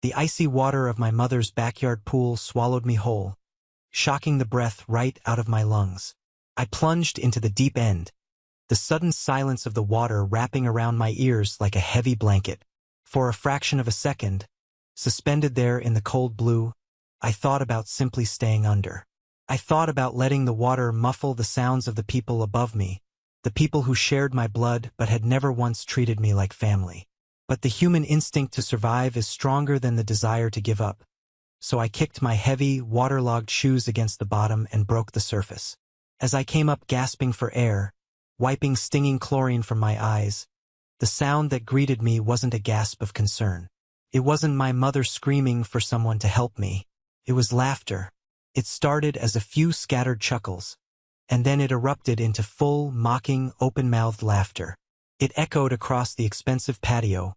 The icy water of my mother's backyard pool swallowed me whole, shocking the breath right out of my lungs. I plunged into the deep end, the sudden silence of the water wrapping around my ears like a heavy blanket. For a fraction of a second, suspended there in the cold blue, I thought about simply staying under. I thought about letting the water muffle the sounds of the people above me, the people who shared my blood but had never once treated me like family. But the human instinct to survive is stronger than the desire to give up, so I kicked my heavy, waterlogged shoes against the bottom and broke the surface. As I came up gasping for air, wiping stinging chlorine from my eyes, the sound that greeted me wasn't a gasp of concern. It wasn't my mother screaming for someone to help me. It was laughter. It started as a few scattered chuckles, and then it erupted into full, mocking, open-mouthed laughter. It echoed across the expensive patio,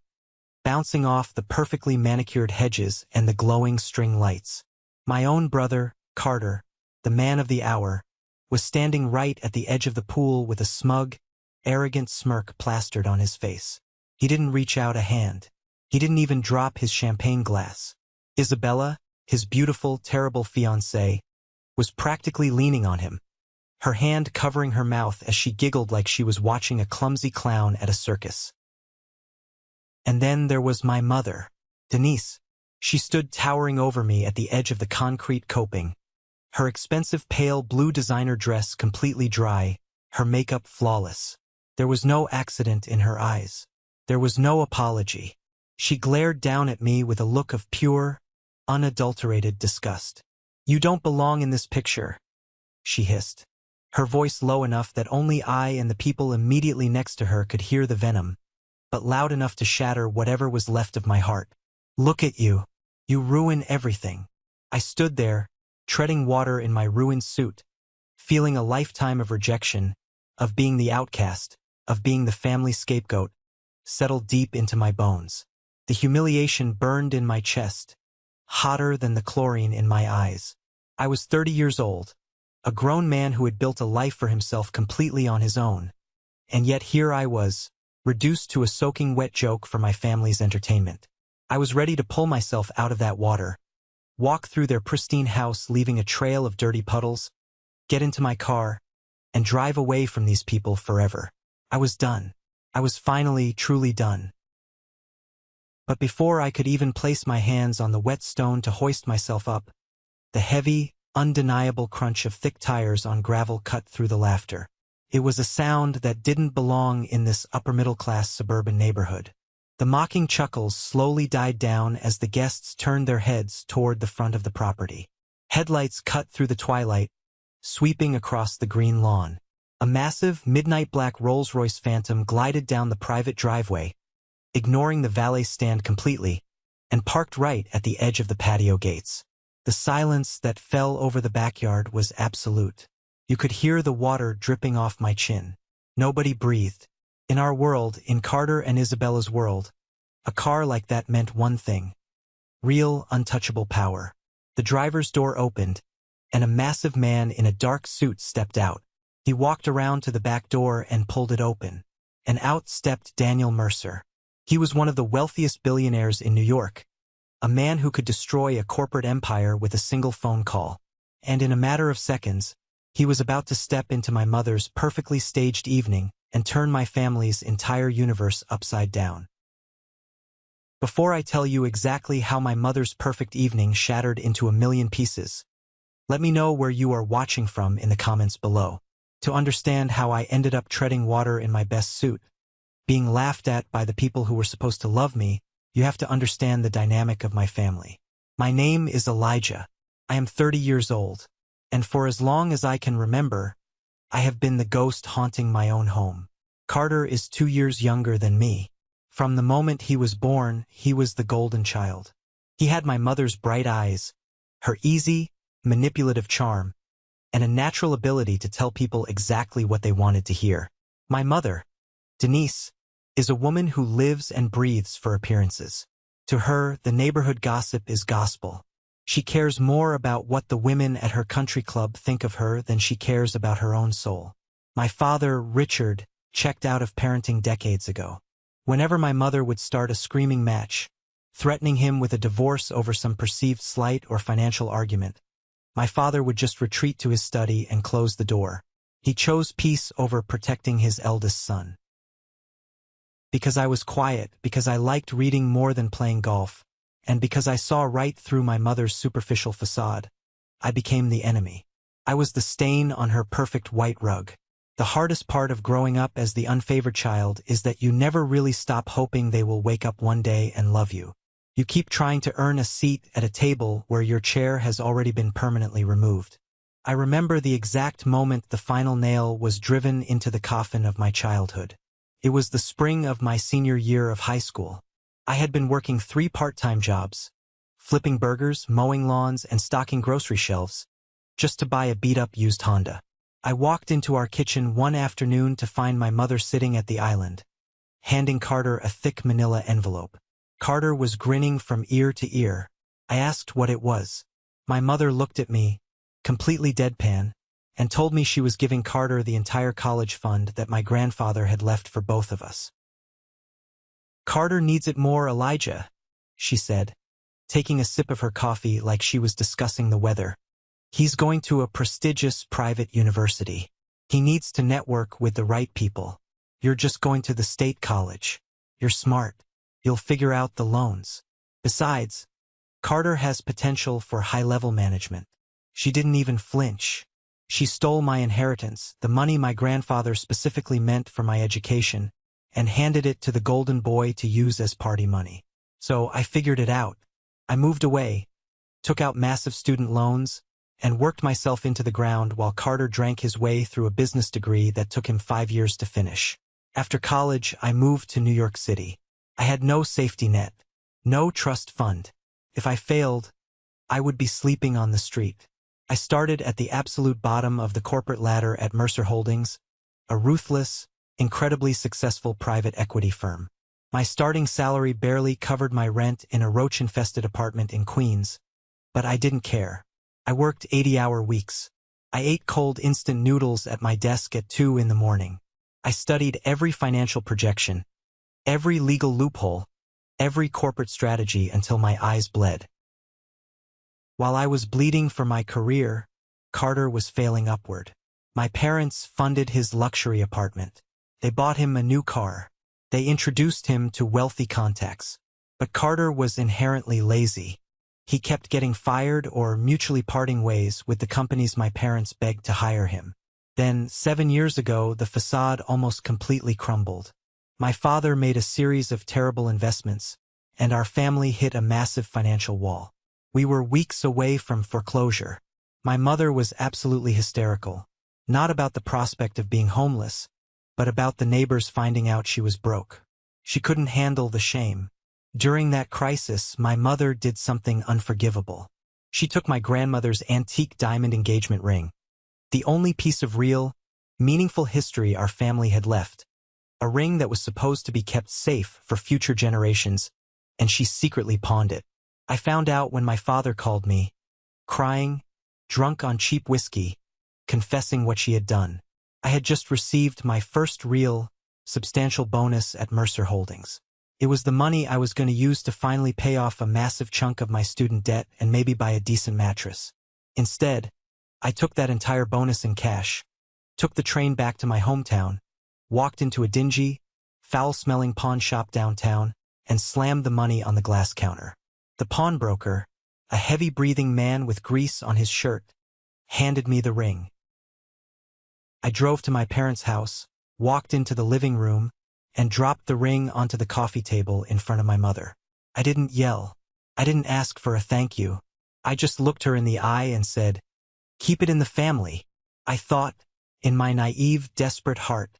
bouncing off the perfectly manicured hedges and the glowing string lights. My own brother, Carter, the man of the hour, was standing right at the edge of the pool with a smug, arrogant smirk plastered on his face. He didn't reach out a hand. He didn't even drop his champagne glass. Isabella, his beautiful, terrible fiancée, was practically leaning on him, her hand covering her mouth as she giggled like she was watching a clumsy clown at a circus. And then there was my mother, Denise. She stood towering over me at the edge of the concrete coping, her expensive pale blue designer dress completely dry, her makeup flawless. There was no accident in her eyes. There was no apology. She glared down at me with a look of pure, unadulterated disgust. "You don't belong in this picture," she hissed, her voice low enough that only I and the people immediately next to her could hear the venom, but loud enough to shatter whatever was left of my heart. "Look at you. You ruin everything." I stood there, treading water in my ruined suit, feeling a lifetime of rejection, of being the outcast, of being the family scapegoat, settled deep into my bones. The humiliation burned in my chest, hotter than the chlorine in my eyes. I was 30 years old, a grown man who had built a life for himself completely on his own, and yet here I was, reduced to a soaking wet joke for my family's entertainment. I was ready to pull myself out of that water, walk through their pristine house leaving a trail of dirty puddles, get into my car, and drive away from these people forever. I was done. I was finally, truly done. But before I could even place my hands on the wet stone to hoist myself up, the heavy, undeniable crunch of thick tires on gravel cut through the laughter. It was a sound that didn't belong in this upper-middle-class suburban neighborhood. The mocking chuckles slowly died down as the guests turned their heads toward the front of the property. Headlights cut through the twilight, sweeping across the green lawn. A massive, midnight black Rolls-Royce Phantom glided down the private driveway, ignoring the valet stand completely, and parked right at the edge of the patio gates. The silence that fell over the backyard was absolute. You could hear the water dripping off my chin. Nobody breathed. In our world, in Carter and Isabella's world, a car like that meant one thing: real, untouchable power. The driver's door opened, and a massive man in a dark suit stepped out. He walked around to the back door and pulled it open, and out stepped Daniel Mercer. He was one of the wealthiest billionaires in New York, a man who could destroy a corporate empire with a single phone call. And in a matter of seconds, he was about to step into my mother's perfectly staged evening and turn my family's entire universe upside down. Before I tell you exactly how my mother's perfect evening shattered into a million pieces, let me know where you are watching from in the comments below. To understand how I ended up treading water in my best suit, being laughed at by the people who were supposed to love me, you have to understand the dynamic of my family. My name is Elijah. I am 30 years old, and for as long as I can remember, I have been the ghost haunting my own home. Carter is 2 years younger than me. From the moment he was born, he was the golden child. He had my mother's bright eyes, her easy, manipulative charm, and a natural ability to tell people exactly what they wanted to hear. My mother, Denise, is a woman who lives and breathes for appearances. To her, the neighborhood gossip is gospel. She cares more about what the women at her country club think of her than she cares about her own soul. My father, Richard, checked out of parenting decades ago. Whenever my mother would start a screaming match, threatening him with a divorce over some perceived slight or financial argument. My father would just retreat to his study and close the door. He chose peace over protecting his eldest son. Because I was quiet, because I liked reading more than playing golf, and because I saw right through my mother's superficial facade, I became the enemy. I was the stain on her perfect white rug. The hardest part of growing up as the unfavored child is that you never really stop hoping they will wake up one day and love you. You keep trying to earn a seat at a table where your chair has already been permanently removed. I remember the exact moment the final nail was driven into the coffin of my childhood. It was the spring of my senior year of high school. I had been working 3 part-time jobs, flipping burgers, mowing lawns, and stocking grocery shelves, just to buy a beat-up used Honda. I walked into our kitchen one afternoon to find my mother sitting at the island, handing Carter a thick manila envelope. Carter was grinning from ear to ear. I asked what it was. My mother looked at me, completely deadpan, and told me she was giving Carter the entire college fund that my grandfather had left for both of us. "Carter needs it more, Elijah," she said, taking a sip of her coffee like she was discussing the weather. "He's going to a prestigious private university. He needs to network with the right people. You're just going to the state college. You're smart. You'll figure out the loans. Besides, Carter has potential for high-level management." She didn't even flinch. She stole my inheritance, the money my grandfather specifically meant for my education, and handed it to the golden boy to use as party money. So I figured it out. I moved away, took out massive student loans, and worked myself into the ground while Carter drank his way through a business degree that took him 5 years to finish. After college, I moved to New York City. I had no safety net, no trust fund. If I failed, I would be sleeping on the street. I started at the absolute bottom of the corporate ladder at Mercer Holdings, a ruthless, incredibly successful private equity firm. My starting salary barely covered my rent in a roach-infested apartment in Queens, but I didn't care. I worked 80-hour weeks. I ate cold instant noodles at my desk at 2 in the morning. I studied every financial projection, every legal loophole, every corporate strategy until my eyes bled. While I was bleeding for my career, Carter was failing upward. My parents funded his luxury apartment. They bought him a new car. They introduced him to wealthy contacts. But Carter was inherently lazy. He kept getting fired or mutually parting ways with the companies my parents begged to hire him. Then, 7 years ago, the facade almost completely crumbled. My father made a series of terrible investments, and our family hit a massive financial wall. We were weeks away from foreclosure. My mother was absolutely hysterical, not about the prospect of being homeless, but about the neighbors finding out she was broke. She couldn't handle the shame. During that crisis, my mother did something unforgivable. She took my grandmother's antique diamond engagement ring, the only piece of real, meaningful history our family had left, a ring that was supposed to be kept safe for future generations, and she secretly pawned it. I found out when my father called me, crying, drunk on cheap whiskey, confessing what she had done. I had just received my first real, substantial bonus at Mercer Holdings. It was the money I was going to use to finally pay off a massive chunk of my student debt and maybe buy a decent mattress. Instead, I took that entire bonus in cash, took the train back to my hometown, walked into a dingy, foul-smelling pawn shop downtown, and slammed the money on the glass counter. The pawnbroker, a heavy-breathing man with grease on his shirt, handed me the ring. I drove to my parents' house, walked into the living room, and dropped the ring onto the coffee table in front of my mother. I didn't yell. I didn't ask for a thank you. I just looked her in the eye and said, "Keep it in the family." I thought, in my naive, desperate heart,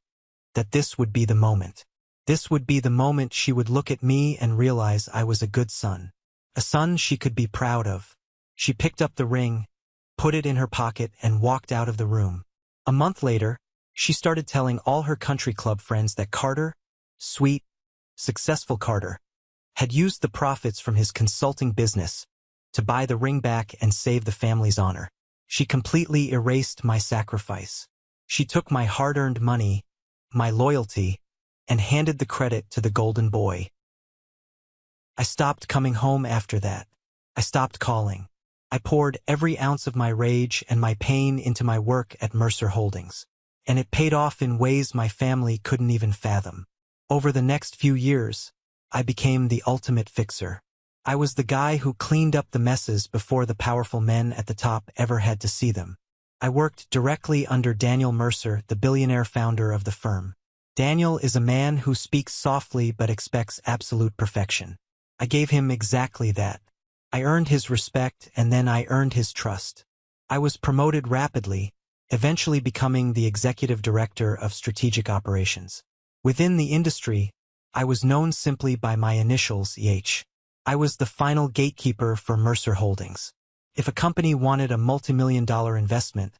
that this would be the moment. This would be the moment she would look at me and realize I was a good son. A son she could be proud of. She picked up the ring, put it in her pocket, and walked out of the room. A month later, she started telling all her country club friends that Carter, sweet, successful Carter, had used the profits from his consulting business to buy the ring back and save the family's honor. She completely erased my sacrifice. She took my hard-earned money, my loyalty, and handed the credit to the golden boy. I stopped coming home after that. I stopped calling. I poured every ounce of my rage and my pain into my work at Mercer Holdings. And it paid off in ways my family couldn't even fathom. Over the next few years, I became the ultimate fixer. I was the guy who cleaned up the messes before the powerful men at the top ever had to see them. I worked directly under Daniel Mercer, the billionaire founder of the firm. Daniel is a man who speaks softly but expects absolute perfection. I gave him exactly that. I earned his respect and then I earned his trust. I was promoted rapidly, eventually becoming the executive director of strategic operations. Within the industry, I was known simply by my initials, EH. I was the final gatekeeper for Mercer Holdings. If a company wanted a multi-million-dollar investment,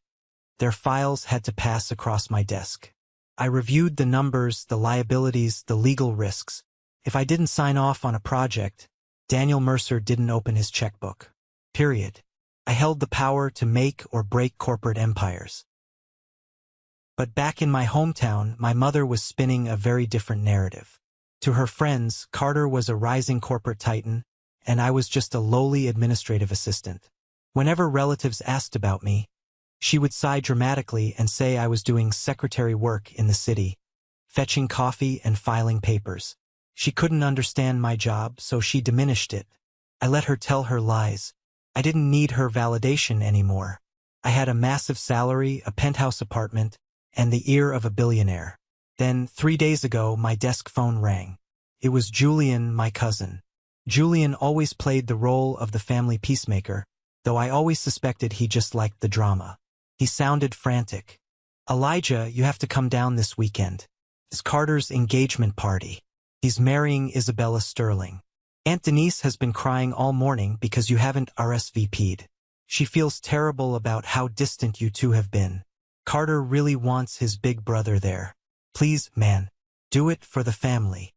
their files had to pass across my desk. I reviewed the numbers, the liabilities, the legal risks. If I didn't sign off on a project, Daniel Mercer didn't open his checkbook. Period. I held the power to make or break corporate empires. But back in my hometown, my mother was spinning a very different narrative. To her friends, Carter was a rising corporate titan, and I was just a lowly administrative assistant. Whenever relatives asked about me, she would sigh dramatically and say I was doing secretary work in the city, fetching coffee and filing papers. She couldn't understand my job, so she diminished it. I let her tell her lies. I didn't need her validation anymore. I had a massive salary, a penthouse apartment, and the ear of a billionaire. Then, 3 days ago, my desk phone rang. It was Julian, my cousin. Julian always played the role of the family peacemaker, though I always suspected he just liked the drama. He sounded frantic. "Elijah, you have to come down this weekend. It's Carter's engagement party. He's marrying Isabella Sterling. Aunt Denise has been crying all morning because you haven't RSVP'd. She feels terrible about how distant you two have been. Carter really wants his big brother there. Please, man, do it for the family."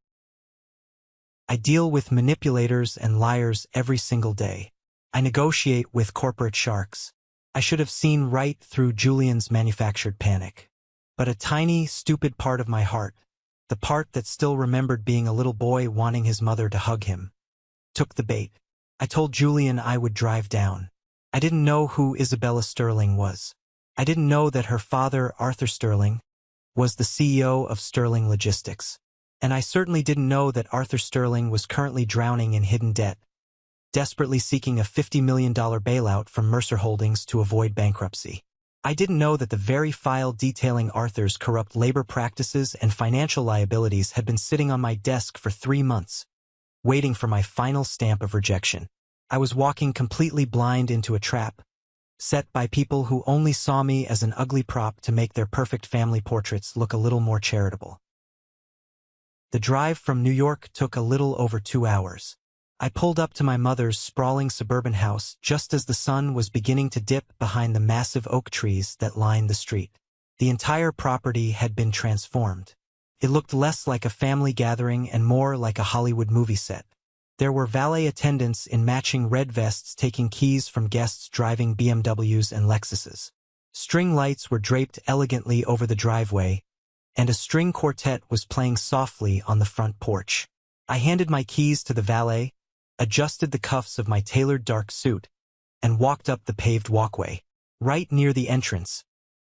I deal with manipulators and liars every single day. I negotiate with corporate sharks. I should have seen right through Julian's manufactured panic. But a tiny, stupid part of my heart, the part that still remembered being a little boy wanting his mother to hug him, took the bait. I told Julian I would drive down. I didn't know who Isabella Sterling was. I didn't know that her father, Arthur Sterling, was the CEO of Sterling Logistics. And I certainly didn't know that Arthur Sterling was currently drowning in hidden debt, desperately seeking a $50 million bailout from Mercer Holdings to avoid bankruptcy. I didn't know that the very file detailing Arthur's corrupt labor practices and financial liabilities had been sitting on my desk for 3 months, waiting for my final stamp of rejection. I was walking completely blind into a trap, set by people who only saw me as an ugly prop to make their perfect family portraits look a little more charitable. The drive from New York took a little over 2 hours. I pulled up to my mother's sprawling suburban house just as the sun was beginning to dip behind the massive oak trees that lined the street. The entire property had been transformed. It looked less like a family gathering and more like a Hollywood movie set. There were valet attendants in matching red vests taking keys from guests driving BMWs and Lexuses. String lights were draped elegantly over the driveway, and a string quartet was playing softly on the front porch. I handed my keys to the valet, adjusted the cuffs of my tailored dark suit, and walked up the paved walkway. Right near the entrance,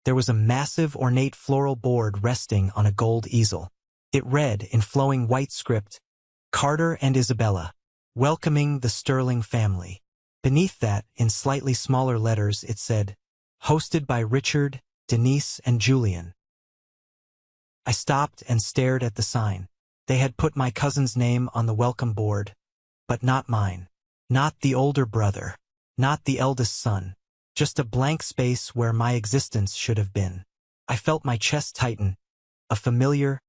there was a massive ornate floral board resting on a gold easel. It read, in flowing white script, "Carter and Isabella, welcoming the Sterling family." Beneath that, in slightly smaller letters, it said, "Hosted by Richard, Denise, and Julian." I stopped and stared at the sign. They had put my cousin's name on the welcome board, but not mine. Not the older brother. Not the eldest son. Just a blank space where my existence should have been. I felt my chest tighten, a familiar,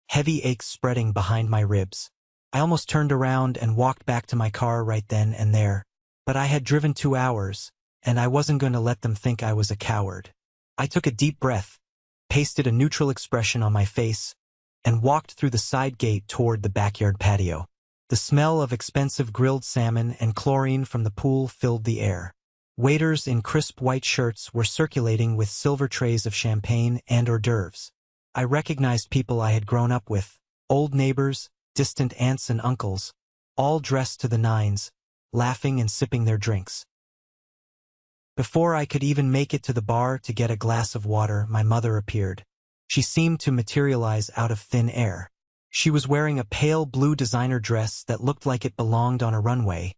heavy ache spreading behind my ribs. I almost turned around and walked back to my car right then and there. But I had driven 2 hours, and I wasn't going to let them think I was a coward. I took a deep breath, pasted a neutral expression on my face, and walked through the side gate toward the backyard patio. The smell of expensive grilled salmon and chlorine from the pool filled the air. Waiters in crisp white shirts were circulating with silver trays of champagne and hors d'oeuvres. I recognized people I had grown up with, old neighbors, distant aunts and uncles, all dressed to the nines, laughing and sipping their drinks. Before I could even make it to the bar to get a glass of water, my mother appeared. She seemed to materialize out of thin air. She was wearing a pale blue designer dress that looked like it belonged on a runway,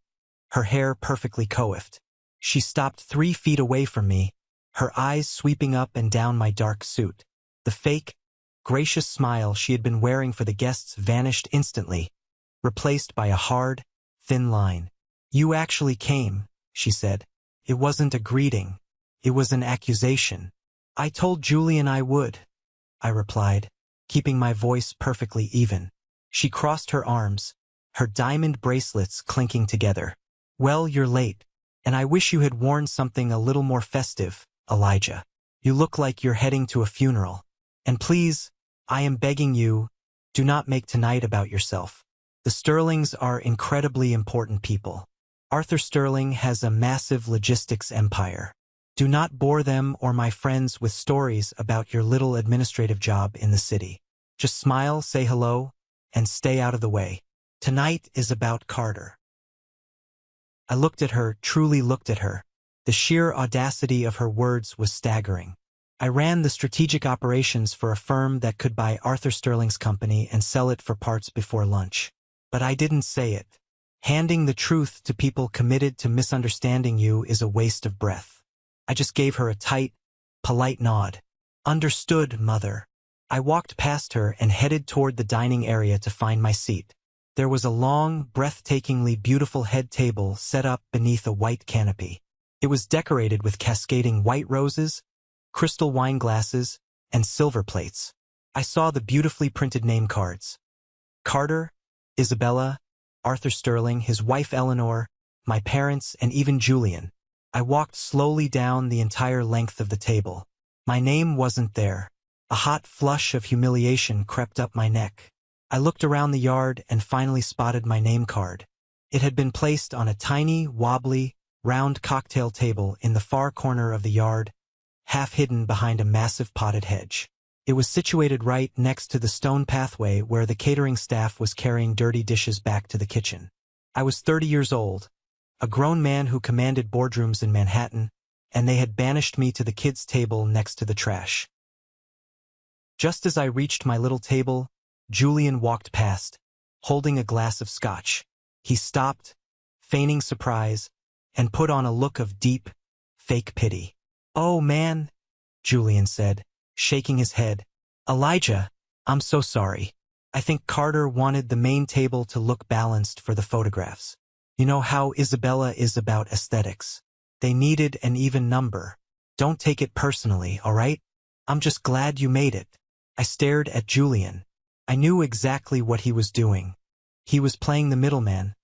her hair perfectly coiffed. She stopped 3 feet away from me, her eyes sweeping up and down my dark suit. The fake, gracious smile she had been wearing for the guests vanished instantly, replaced by a hard, thin line. "You actually came," she said. "It wasn't a greeting. It was an accusation." "I told Julian I would," I replied, keeping my voice perfectly even. She crossed her arms, her diamond bracelets clinking together. "Well, you're late, and I wish you had worn something a little more festive, Elijah. You look like you're heading to a funeral. And please, I am begging you, do not make tonight about yourself. The Sterlings are incredibly important people. Arthur Sterling has a massive logistics empire. Do not bore them or my friends with stories about your little administrative job in the city. Just smile, say hello, and stay out of the way. Tonight is about Carter." I looked at her, truly looked at her. The sheer audacity of her words was staggering. I ran the strategic operations for a firm that could buy Arthur Sterling's company and sell it for parts before lunch. But I didn't say it. Handing the truth to people committed to misunderstanding you is a waste of breath. I just gave her a tight, polite nod. "Understood, mother." I walked past her and headed toward the dining area to find my seat. There was a long, breathtakingly beautiful head table set up beneath a white canopy. It was decorated with cascading white roses, crystal wine glasses, and silver plates. I saw the beautifully printed name cards. Carter, Isabella, Arthur Sterling, his wife Eleanor, my parents, and even Julian. I walked slowly down the entire length of the table. My name wasn't there. A hot flush of humiliation crept up my neck. I looked around the yard and finally spotted my name card. It had been placed on a tiny, wobbly, round cocktail table in the far corner of the yard, half hidden behind a massive potted hedge. It was situated right next to the stone pathway where the catering staff was carrying dirty dishes back to the kitchen. I was 30 years old, a grown man who commanded boardrooms in Manhattan, and they had banished me to the kids' table next to the trash. Just as I reached my little table, Julian walked past, holding a glass of scotch. He stopped, feigning surprise, and put on a look of deep, fake pity. "Oh, man," Julian said, shaking his head. "Elijah, I'm so sorry. I think Carter wanted the main table to look balanced for the photographs. You know how Isabella is about aesthetics. They needed an even number. Don't take it personally, all right? I'm just glad you made it." I stared at Julian. I knew exactly what he was doing. He was playing the middleman,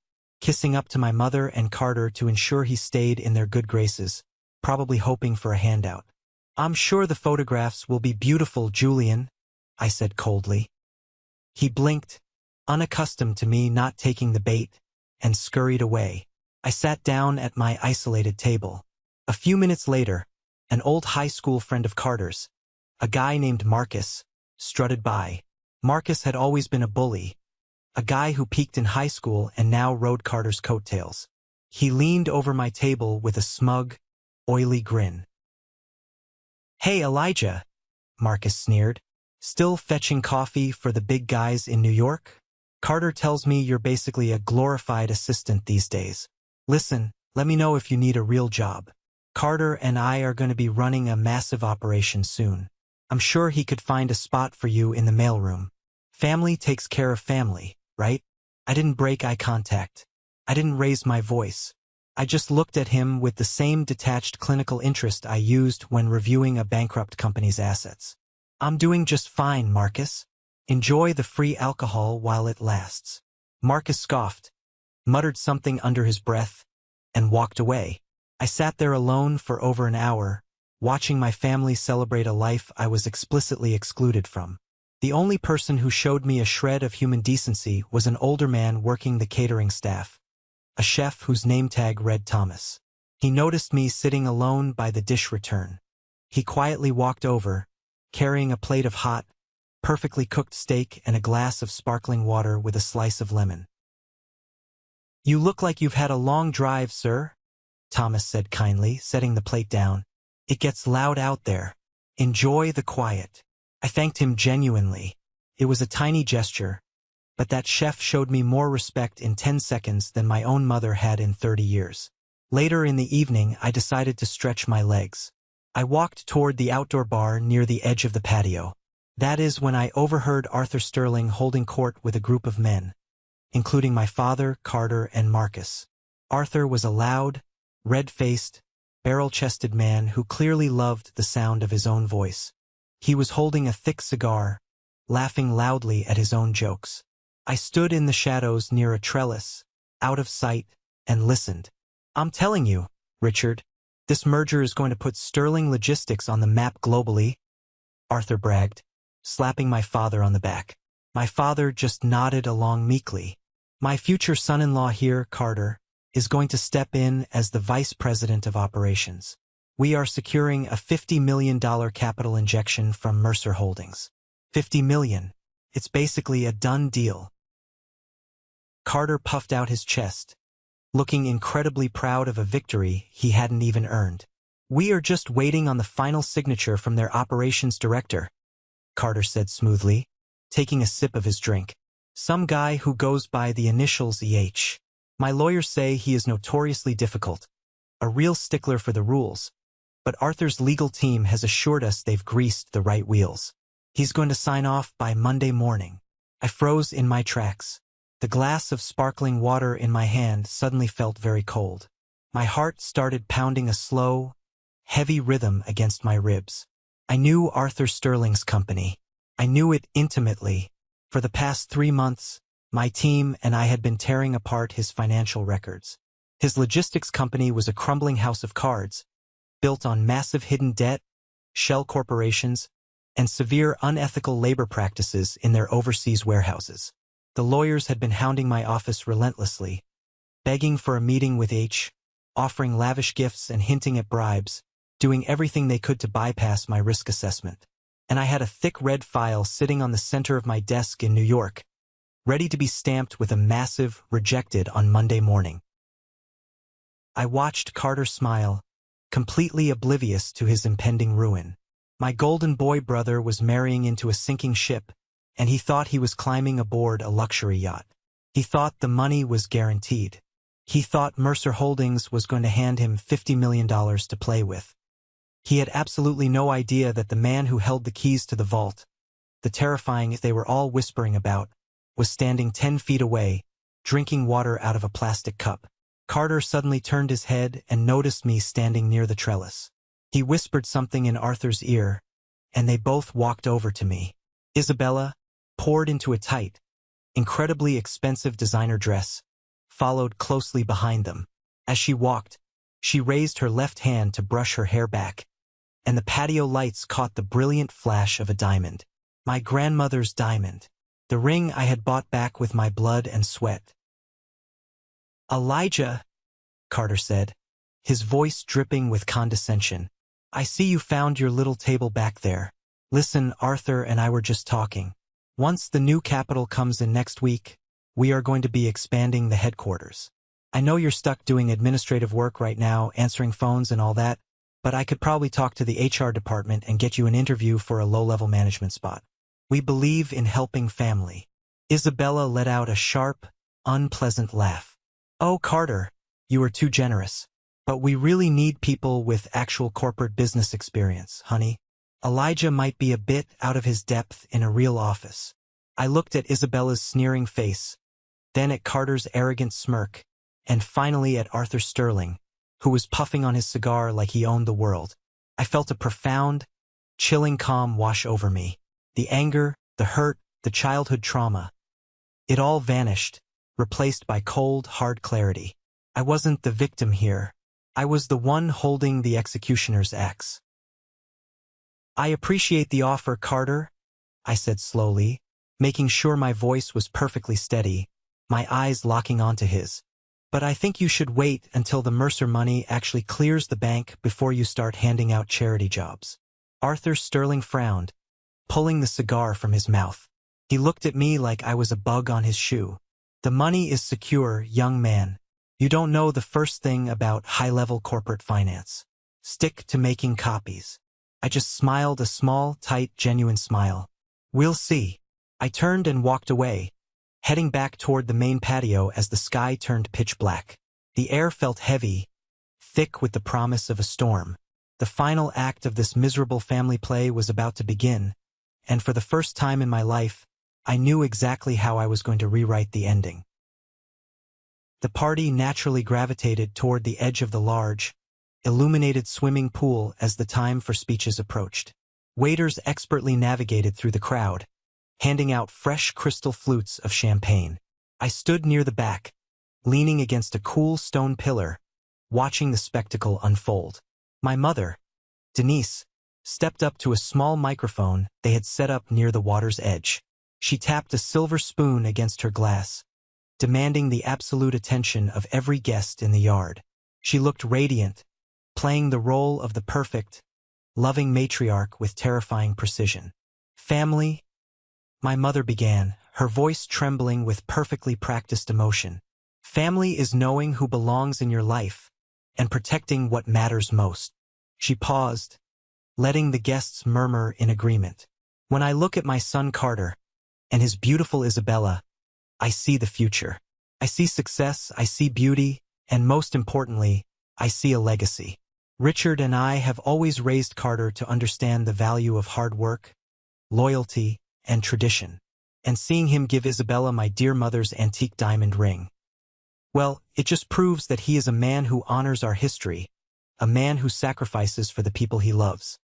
kissing up to my mother and Carter to ensure he stayed in their good graces, probably hoping for a handout. "I'm sure the photographs will be beautiful, Julian," I said coldly. He blinked, unaccustomed to me not taking the bait, and scurried away. I sat down at my isolated table. A few minutes later, an old high school friend of Carter's, a guy named Marcus, strutted by. Marcus had always been a bully, a guy who peaked in high school and now rode Carter's coattails. He leaned over my table with a smug, oily grin. "Hey, Elijah," Marcus sneered. "Still fetching coffee for the big guys in New York? Carter tells me you're basically a glorified assistant these days. Listen, let me know if you need a real job. Carter and I are going to be running a massive operation soon. I'm sure he could find a spot for you in the mailroom. Family takes care of family, right?" I didn't break eye contact. I didn't raise my voice. I just looked at him with the same detached clinical interest I used when reviewing a bankrupt company's assets. "I'm doing just fine, Marcus. Enjoy the free alcohol while it lasts." Marcus scoffed, muttered something under his breath, and walked away. I sat there alone for over an hour, watching my family celebrate a life I was explicitly excluded from. The only person who showed me a shred of human decency was an older man working the catering staff, a chef whose name tag read Thomas. He noticed me sitting alone by the dish return. He quietly walked over, carrying a plate of hot, perfectly cooked steak and a glass of sparkling water with a slice of lemon. You look like you've had a long drive, sir, Thomas said kindly, setting the plate down. It gets loud out there. Enjoy the quiet. I thanked him genuinely. It was a tiny gesture, but that chef showed me more respect in 10 seconds than my own mother had in 30 years. Later in the evening, I decided to stretch my legs. I walked toward the outdoor bar near the edge of the patio. That is when I overheard Arthur Sterling holding court with a group of men, including my father, Carter, and Marcus. Arthur was a loud, red-faced, barrel-chested man who clearly loved the sound of his own voice. He was holding a thick cigar, laughing loudly at his own jokes. I stood in the shadows near a trellis, out of sight, and listened. I'm telling you, Richard, this merger is going to put Sterling Logistics on the map globally, Arthur bragged, slapping my father on the back. My father just nodded along meekly. My future son-in-law here, Carter, is going to step in as the vice president of operations. We are securing a $50 million capital injection from Mercer Holdings. $50 million. It's basically a done deal. Carter puffed out his chest, looking incredibly proud of a victory he hadn't even earned. We are just waiting on the final signature from their operations director, Carter said smoothly, taking a sip of his drink. Some guy who goes by the initials EH. My lawyers say he is notoriously difficult, a real stickler for the rules, but Arthur's legal team has assured us they've greased the right wheels. He's going to sign off by Monday morning. I froze in my tracks. The glass of sparkling water in my hand suddenly felt very cold. My heart started pounding a slow, heavy rhythm against my ribs. I knew Arthur Sterling's company. I knew it intimately. For the past 3 months, my team and I had been tearing apart his financial records. His logistics company was a crumbling house of cards, built on massive hidden debt, shell corporations, and severe unethical labor practices in their overseas warehouses. The lawyers had been hounding my office relentlessly, begging for a meeting with H, offering lavish gifts and hinting at bribes, doing everything they could to bypass my risk assessment. And I had a thick red file sitting on the center of my desk in New York, ready to be stamped with a massive rejected on Monday morning. I watched Carter smile, completely oblivious to his impending ruin. My golden boy brother was marrying into a sinking ship, and he thought he was climbing aboard a luxury yacht. He thought the money was guaranteed. He thought Mercer Holdings was going to hand him $50 million to play with. He had absolutely no idea that the man who held the keys to the vault, the terrifying they were all whispering about, was standing 10 feet away, drinking water out of a plastic cup. Carter suddenly turned his head and noticed me standing near the trellis. He whispered something in Arthur's ear, and they both walked over to me. Isabella, poured into a tight, incredibly expensive designer dress, followed closely behind them. As she walked, she raised her left hand to brush her hair back, and the patio lights caught the brilliant flash of a diamond. My grandmother's diamond. The ring I had bought back with my blood and sweat. Elijah, Carter said, his voice dripping with condescension. I see you found your little table back there. Listen, Arthur and I were just talking. Once the new capital comes in next week, we are going to be expanding the headquarters. I know you're stuck doing administrative work right now, answering phones and all that, but I could probably talk to the HR department and get you an interview for a low-level management spot. We believe in helping family. Isabella let out a sharp, unpleasant laugh. Oh, Carter, you are too generous. But we really need people with actual corporate business experience, honey. Elijah might be a bit out of his depth in a real office. I looked at Isabella's sneering face, then at Carter's arrogant smirk, and finally at Arthur Sterling, who was puffing on his cigar like he owned the world. I felt a profound, chilling calm wash over me. The anger, the hurt, the childhood trauma. It all vanished, replaced by cold, hard clarity. I wasn't the victim here. I was the one holding the executioner's axe. I appreciate the offer, Carter, I said slowly, making sure my voice was perfectly steady, my eyes locking onto his. But I think you should wait until the Mercer money actually clears the bank before you start handing out charity jobs. Arthur Sterling frowned, pulling the cigar from his mouth. He looked at me like I was a bug on his shoe. The money is secure, young man. You don't know the first thing about high-level corporate finance. Stick to making copies. I just smiled a small, tight, genuine smile. We'll see. I turned and walked away, heading back toward the main patio as the sky turned pitch black. The air felt heavy, thick with the promise of a storm. The final act of this miserable family play was about to begin, and for the first time in my life, I knew exactly how I was going to rewrite the ending. The party naturally gravitated toward the edge of the large, illuminated swimming pool as the time for speeches approached. Waiters expertly navigated through the crowd, handing out fresh crystal flutes of champagne. I stood near the back, leaning against a cool stone pillar, watching the spectacle unfold. My mother, Denise, stepped up to a small microphone they had set up near the water's edge. She tapped a silver spoon against her glass, demanding the absolute attention of every guest in the yard. She looked radiant, playing the role of the perfect, loving matriarch with terrifying precision. Family, my mother began, her voice trembling with perfectly practiced emotion. Family is knowing who belongs in your life and protecting what matters most. She paused, letting the guests murmur in agreement. When I look at my son Carter and his beautiful Isabella, I see the future. I see success, I see beauty, and most importantly, I see a legacy. Richard and I have always raised Carter to understand the value of hard work, loyalty, and tradition. And seeing him give Isabella my dear mother's antique diamond ring, well, it just proves that he is a man who honors our history, a man who sacrifices for the people he loves.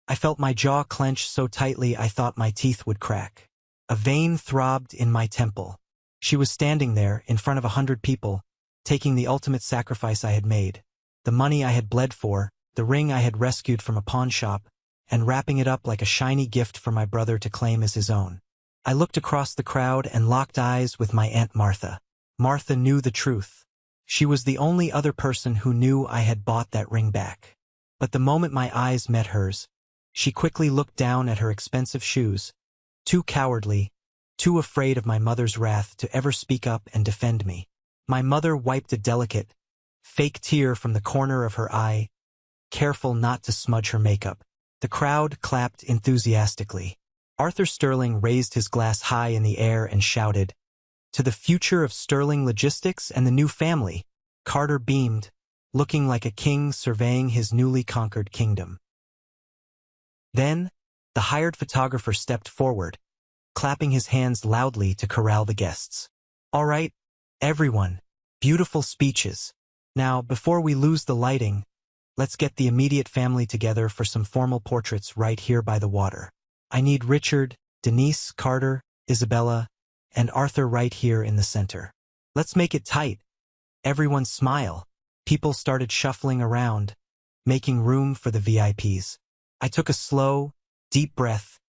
I felt my jaw clench so tightly I thought my teeth would crack. A vein throbbed in my temple. She was standing there, in front of 100 people, taking the ultimate sacrifice I had made. The money I had bled for, the ring I had rescued from a pawn shop, and wrapping it up like a shiny gift for my brother to claim as his own. I looked across the crowd and locked eyes with my Aunt Martha. Martha knew the truth. She was the only other person who knew I had bought that ring back. But the moment my eyes met hers, she quickly looked down at her expensive shoes, too cowardly, too afraid of my mother's wrath to ever speak up and defend me. My mother wiped a delicate, fake tear from the corner of her eye, careful not to smudge her makeup. The crowd clapped enthusiastically. Arthur Sterling raised his glass high in the air and shouted, "To the future of Sterling Logistics and the new family." Carter beamed, looking like a king surveying his newly conquered kingdom. Then, the hired photographer stepped forward, clapping his hands loudly to corral the guests. "All right, everyone, beautiful speeches. Now, before we lose the lighting, let's get the immediate family together for some formal portraits right here by the water. I need Richard, Denise, Carter, Isabella, and Arthur right here in the center. Let's make it tight. Everyone smile." People started shuffling around, making room for the VIPs. I took a slow, deep breath,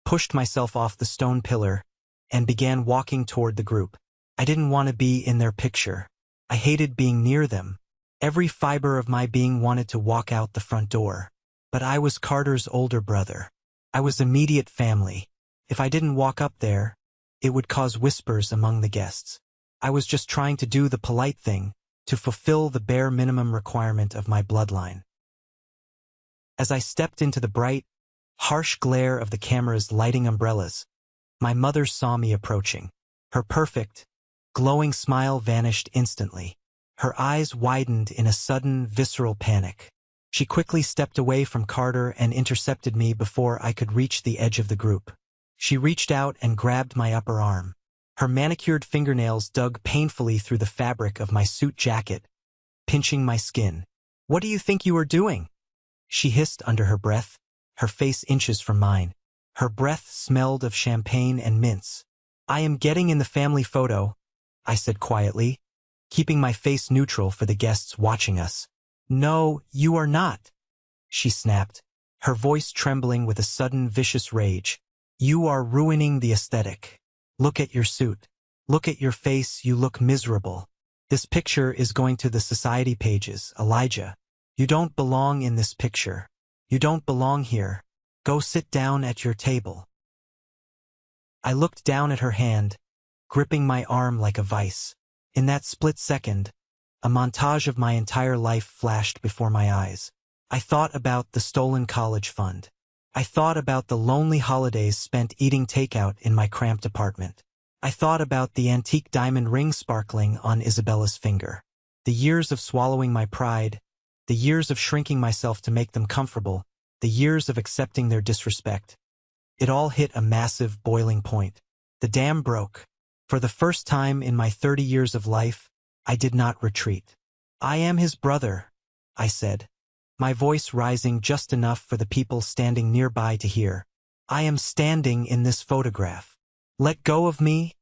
pushed myself off the stone pillar, and began walking toward the group. I didn't want to be in their picture. I hated being near them. Every fiber of my being wanted to walk out the front door. But I was Carter's older brother. I was immediate family. If I didn't walk up there, it would cause whispers among the guests. I was just trying to do the polite thing, to fulfill the bare minimum requirement of my bloodline. As I stepped into the bright, harsh glare of the camera's lighting umbrellas, my mother saw me approaching. Her perfect, glowing smile vanished instantly. Her eyes widened in a sudden, visceral panic. She quickly stepped away from Carter and intercepted me before I could reach the edge of the group. She reached out and grabbed my upper arm. Her manicured fingernails dug painfully through the fabric of my suit jacket, pinching my skin. "What do you think you are doing?" she hissed under her breath, her face inches from mine. Her breath smelled of champagne and mints. "I am getting in the family photo," I said quietly, keeping my face neutral for the guests watching us. "No, you are not," she snapped, her voice trembling with a sudden vicious rage. "You are ruining the aesthetic. Look at your suit. Look at your face, you look miserable. This picture is going to the society pages, Elijah. You don't belong in this picture. You don't belong here. Go sit down at your table." I looked down at her hand, gripping my arm like a vice. In that split second, a montage of my entire life flashed before my eyes. I thought about the stolen college fund. I thought about the lonely holidays spent eating takeout in my cramped apartment. I thought about the antique diamond ring sparkling on Isabella's finger. The years of swallowing my pride, the years of shrinking myself to make them comfortable, the years of accepting their disrespect. It all hit a massive boiling point. The dam broke. For the first time in my 30 years of life, I did not retreat. "I am his brother," I said, my voice rising just enough for the people standing nearby to hear. "I am standing in this photograph. Let go of me,"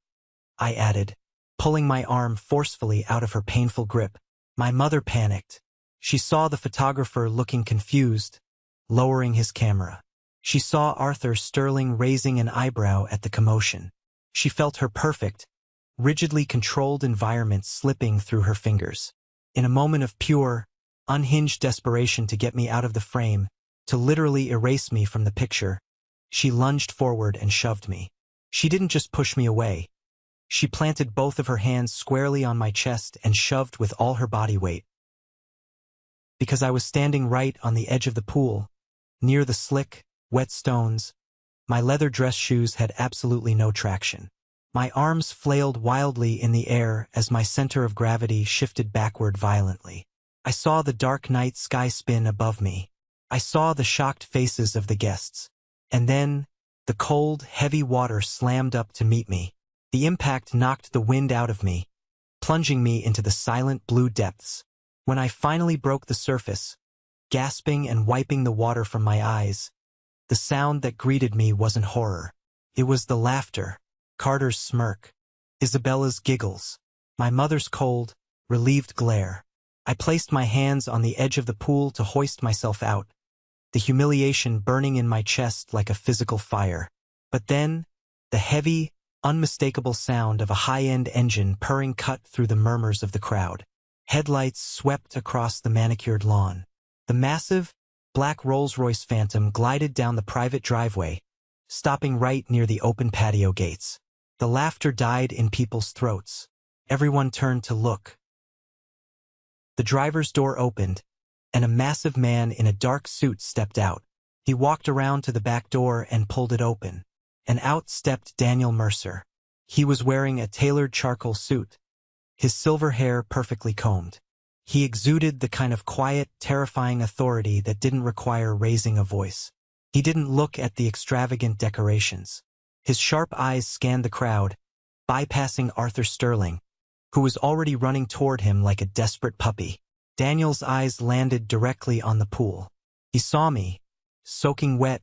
I added, pulling my arm forcefully out of her painful grip. My mother panicked. She saw the photographer looking confused, lowering his camera. She saw Arthur Sterling raising an eyebrow at the commotion. She felt her perfect, rigidly controlled environment slipping through her fingers. In a moment of pure, unhinged desperation to get me out of the frame, to literally erase me from the picture, she lunged forward and shoved me. She didn't just push me away. She planted both of her hands squarely on my chest and shoved with all her body weight. Because I was standing right on the edge of the pool, near the slick, wet stones, my leather dress shoes had absolutely no traction. My arms flailed wildly in the air as my center of gravity shifted backward violently. I saw the dark night sky spin above me. I saw the shocked faces of the guests. And then, the cold, heavy water slammed up to meet me. The impact knocked the wind out of me, plunging me into the silent blue depths. When I finally broke the surface, gasping and wiping the water from my eyes, the sound that greeted me wasn't horror. It was the laughter, Carter's smirk, Isabella's giggles, my mother's cold, relieved glare. I placed my hands on the edge of the pool to hoist myself out, the humiliation burning in my chest like a physical fire. But then, the heavy, unmistakable sound of a high-end engine purring cut through the murmurs of the crowd. Headlights swept across the manicured lawn. The massive, black Rolls-Royce Phantom glided down the private driveway, stopping right near the open patio gates. The laughter died in people's throats. Everyone turned to look. The driver's door opened, and a massive man in a dark suit stepped out. He walked around to the back door and pulled it open. And out stepped Daniel Mercer. He was wearing a tailored charcoal suit, his silver hair perfectly combed. He exuded the kind of quiet, terrifying authority that didn't require raising a voice. He didn't look at the extravagant decorations. His sharp eyes scanned the crowd, bypassing Arthur Sterling, who was already running toward him like a desperate puppy. Daniel's eyes landed directly on the pool. He saw me, soaking wet,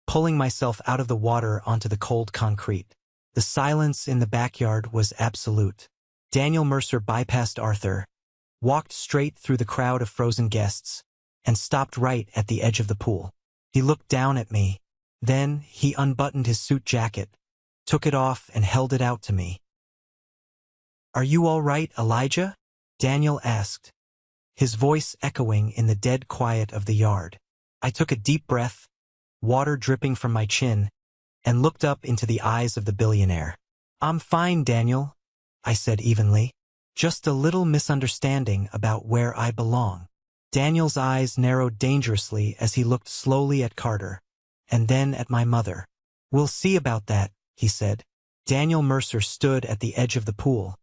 pulling myself out of the water onto the cold concrete. The silence in the backyard was absolute. Daniel Mercer bypassed Arthur, walked straight through the crowd of frozen guests, and stopped right at the edge of the pool. He looked down at me. Then he unbuttoned his suit jacket, took it off and held it out to me. "Are you all right, Elijah?" Daniel asked, his voice echoing in the dead quiet of the yard. I took a deep breath, water dripping from my chin, and looked up into the eyes of the billionaire. "I'm fine, Daniel," I said evenly. "Just a little misunderstanding about where I belong." Daniel's eyes narrowed dangerously as he looked slowly at Carter, and then at my mother. "We'll see about that," he said. Daniel Mercer stood at the edge of the pool,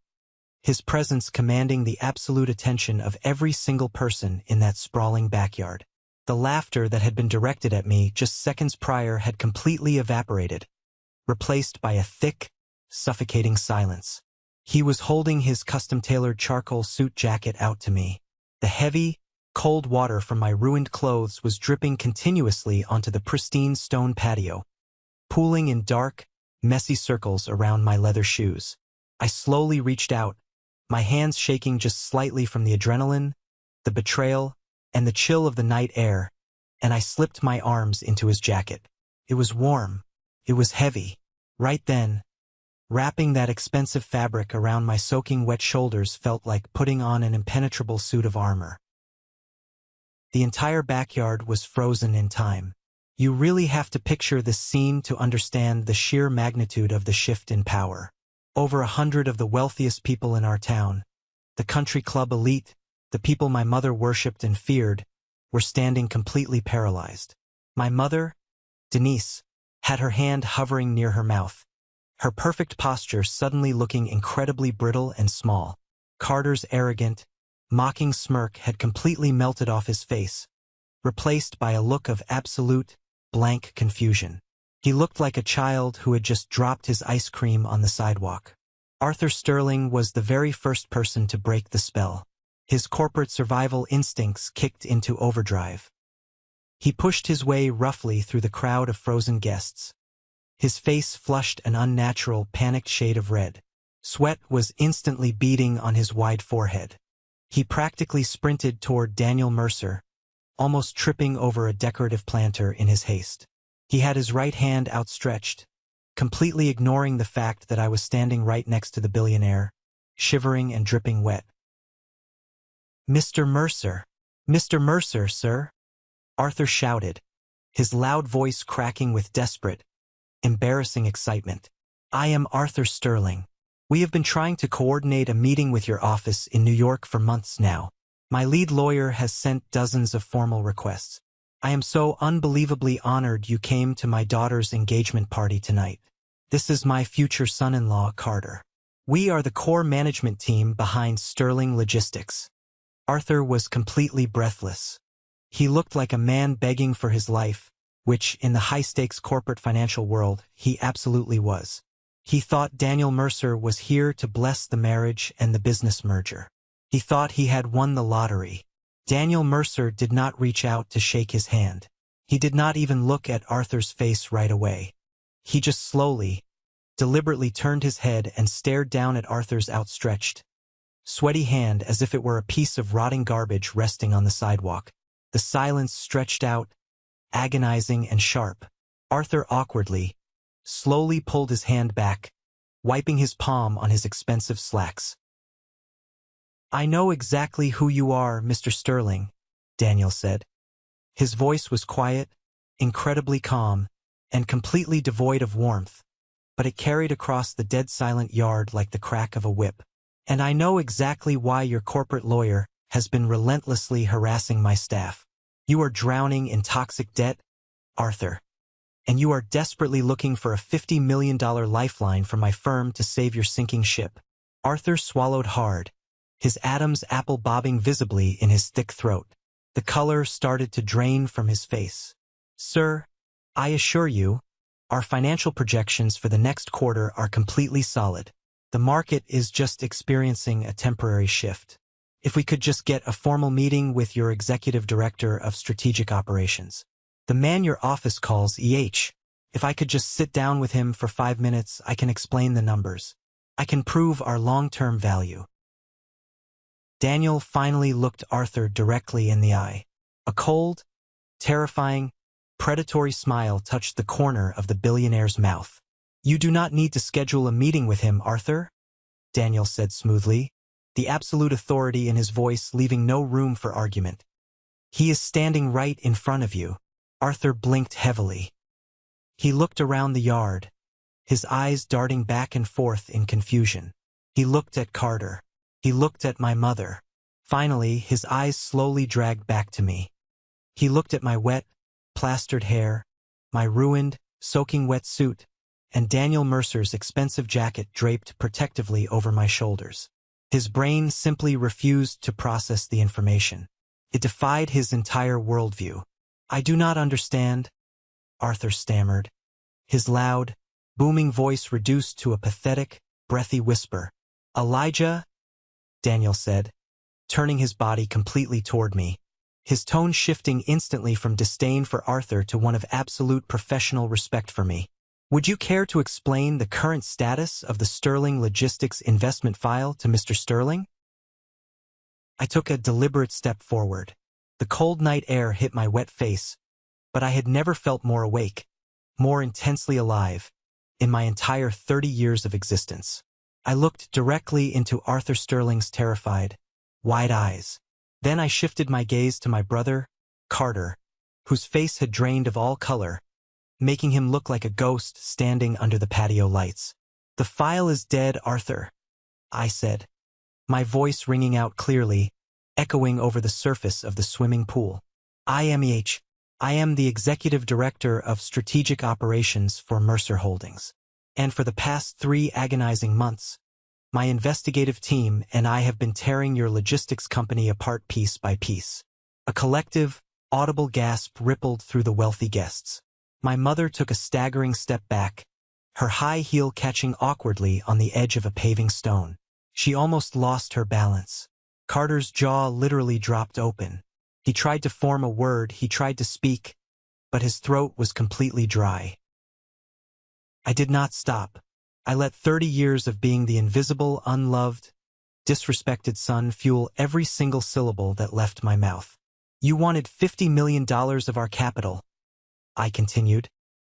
his presence commanding the absolute attention of every single person in that sprawling backyard. The laughter that had been directed at me just seconds prior had completely evaporated, replaced by a thick, suffocating silence. He was holding his custom-tailored charcoal suit jacket out to me. The heavy, cold water from my ruined clothes was dripping continuously onto the pristine stone patio, pooling in dark, messy circles around my leather shoes. I slowly reached out, my hands shaking just slightly from the adrenaline, the betrayal, and the chill of the night air, and I slipped my arms into his jacket. It was warm. It was heavy. Right then, wrapping that expensive fabric around my soaking wet shoulders felt like putting on an impenetrable suit of armor. The entire backyard was frozen in time. You really have to picture this scene to understand the sheer magnitude of the shift in power. Over 100 of the wealthiest people in our town, the country club elite, the people my mother worshipped and feared, were standing completely paralyzed. My mother, Denise, had her hand hovering near her mouth, her perfect posture suddenly looking incredibly brittle and small. Carter's arrogant, mocking smirk had completely melted off his face, replaced by a look of absolute, blank confusion. He looked like a child who had just dropped his ice cream on the sidewalk. Arthur Sterling was the very first person to break the spell. His corporate survival instincts kicked into overdrive. He pushed his way roughly through the crowd of frozen guests. His face flushed an unnatural, panicked shade of red. Sweat was instantly beading on his wide forehead. He practically sprinted toward Daniel Mercer, almost tripping over a decorative planter in his haste. He had his right hand outstretched, completely ignoring the fact that I was standing right next to the billionaire, shivering and dripping wet. "Mr. Mercer! Mr. Mercer, sir!" Arthur shouted, his loud voice cracking with desperate, embarrassing excitement. "I am Arthur Sterling. We have been trying to coordinate a meeting with your office in New York for months now. My lead lawyer has sent dozens of formal requests. I am so unbelievably honored you came to my daughter's engagement party tonight. This is my future son-in-law, Carter. We are the core management team behind Sterling Logistics." Arthur was completely breathless. He looked like a man begging for his life, which, in the high-stakes corporate financial world, he absolutely was. He thought Daniel Mercer was here to bless the marriage and the business merger. He thought he had won the lottery. Daniel Mercer did not reach out to shake his hand. He did not even look at Arthur's face right away. He just slowly, deliberately turned his head and stared down at Arthur's outstretched, sweaty hand as if it were a piece of rotting garbage resting on the sidewalk. The silence stretched out, agonizing and sharp. Arthur awkwardly, slowly pulled his hand back, wiping his palm on his expensive slacks. "I know exactly who you are, Mr. Sterling," Daniel said. His voice was quiet, incredibly calm, and completely devoid of warmth, but it carried across the dead-silent yard like the crack of a whip. "And I know exactly why your corporate lawyer has been relentlessly harassing my staff. You are drowning in toxic debt, Arthur, and you are desperately looking for a $50 million lifeline from my firm to save your sinking ship." Arthur swallowed hard, his Adam's apple bobbing visibly in his thick throat. The color started to drain from his face. "Sir, I assure you, our financial projections for the next quarter are completely solid. The market is just experiencing a temporary shift. If we could just get a formal meeting with your executive director of strategic operations. The man your office calls EH. If I could just sit down with him for 5 minutes, I can explain the numbers. I can prove our long-term value." Daniel finally looked Arthur directly in the eye. A cold, terrifying, predatory smile touched the corner of the billionaire's mouth. "You do not need to schedule a meeting with him, Arthur," Daniel said smoothly, the absolute authority in his voice leaving no room for argument. "He is standing right in front of you." Arthur blinked heavily. He looked around the yard, his eyes darting back and forth in confusion. He looked at Carter. He looked at my mother. Finally, his eyes slowly dragged back to me. He looked at my wet, plastered hair, my ruined, soaking wet suit, and Daniel Mercer's expensive jacket draped protectively over my shoulders. His brain simply refused to process the information. It defied his entire worldview. "I do not understand," Arthur stammered, his loud, booming voice reduced to a pathetic, breathy whisper. "Elijah," Daniel said, turning his body completely toward me, his tone shifting instantly from disdain for Arthur to one of absolute professional respect for me. "Would you care to explain the current status of the Sterling Logistics investment file to Mr. Sterling?" I took a deliberate step forward. The cold night air hit my wet face, but I had never felt more awake, more intensely alive, in my entire 30 years of existence. I looked directly into Arthur Sterling's terrified, wide eyes. Then I shifted my gaze to my brother, Carter, whose face had drained of all color, making him look like a ghost standing under the patio lights. "The file is dead, Arthur," I said, my voice ringing out clearly, echoing over the surface of the swimming pool. I am the executive director of strategic operations for Mercer Holdings. And for the past 3 agonizing months, my investigative team and I have been tearing your logistics company apart piece by piece. A collective, audible gasp rippled through the wealthy guests. My mother took a staggering step back, her high heel catching awkwardly on the edge of a paving stone. She almost lost her balance. Carter's jaw literally dropped open. He tried to form a word, he tried to speak, but his throat was completely dry. I did not stop. I let 30 years of being the invisible, unloved, disrespected son fuel every single syllable that left my mouth. You wanted $50 million of our capital, I continued,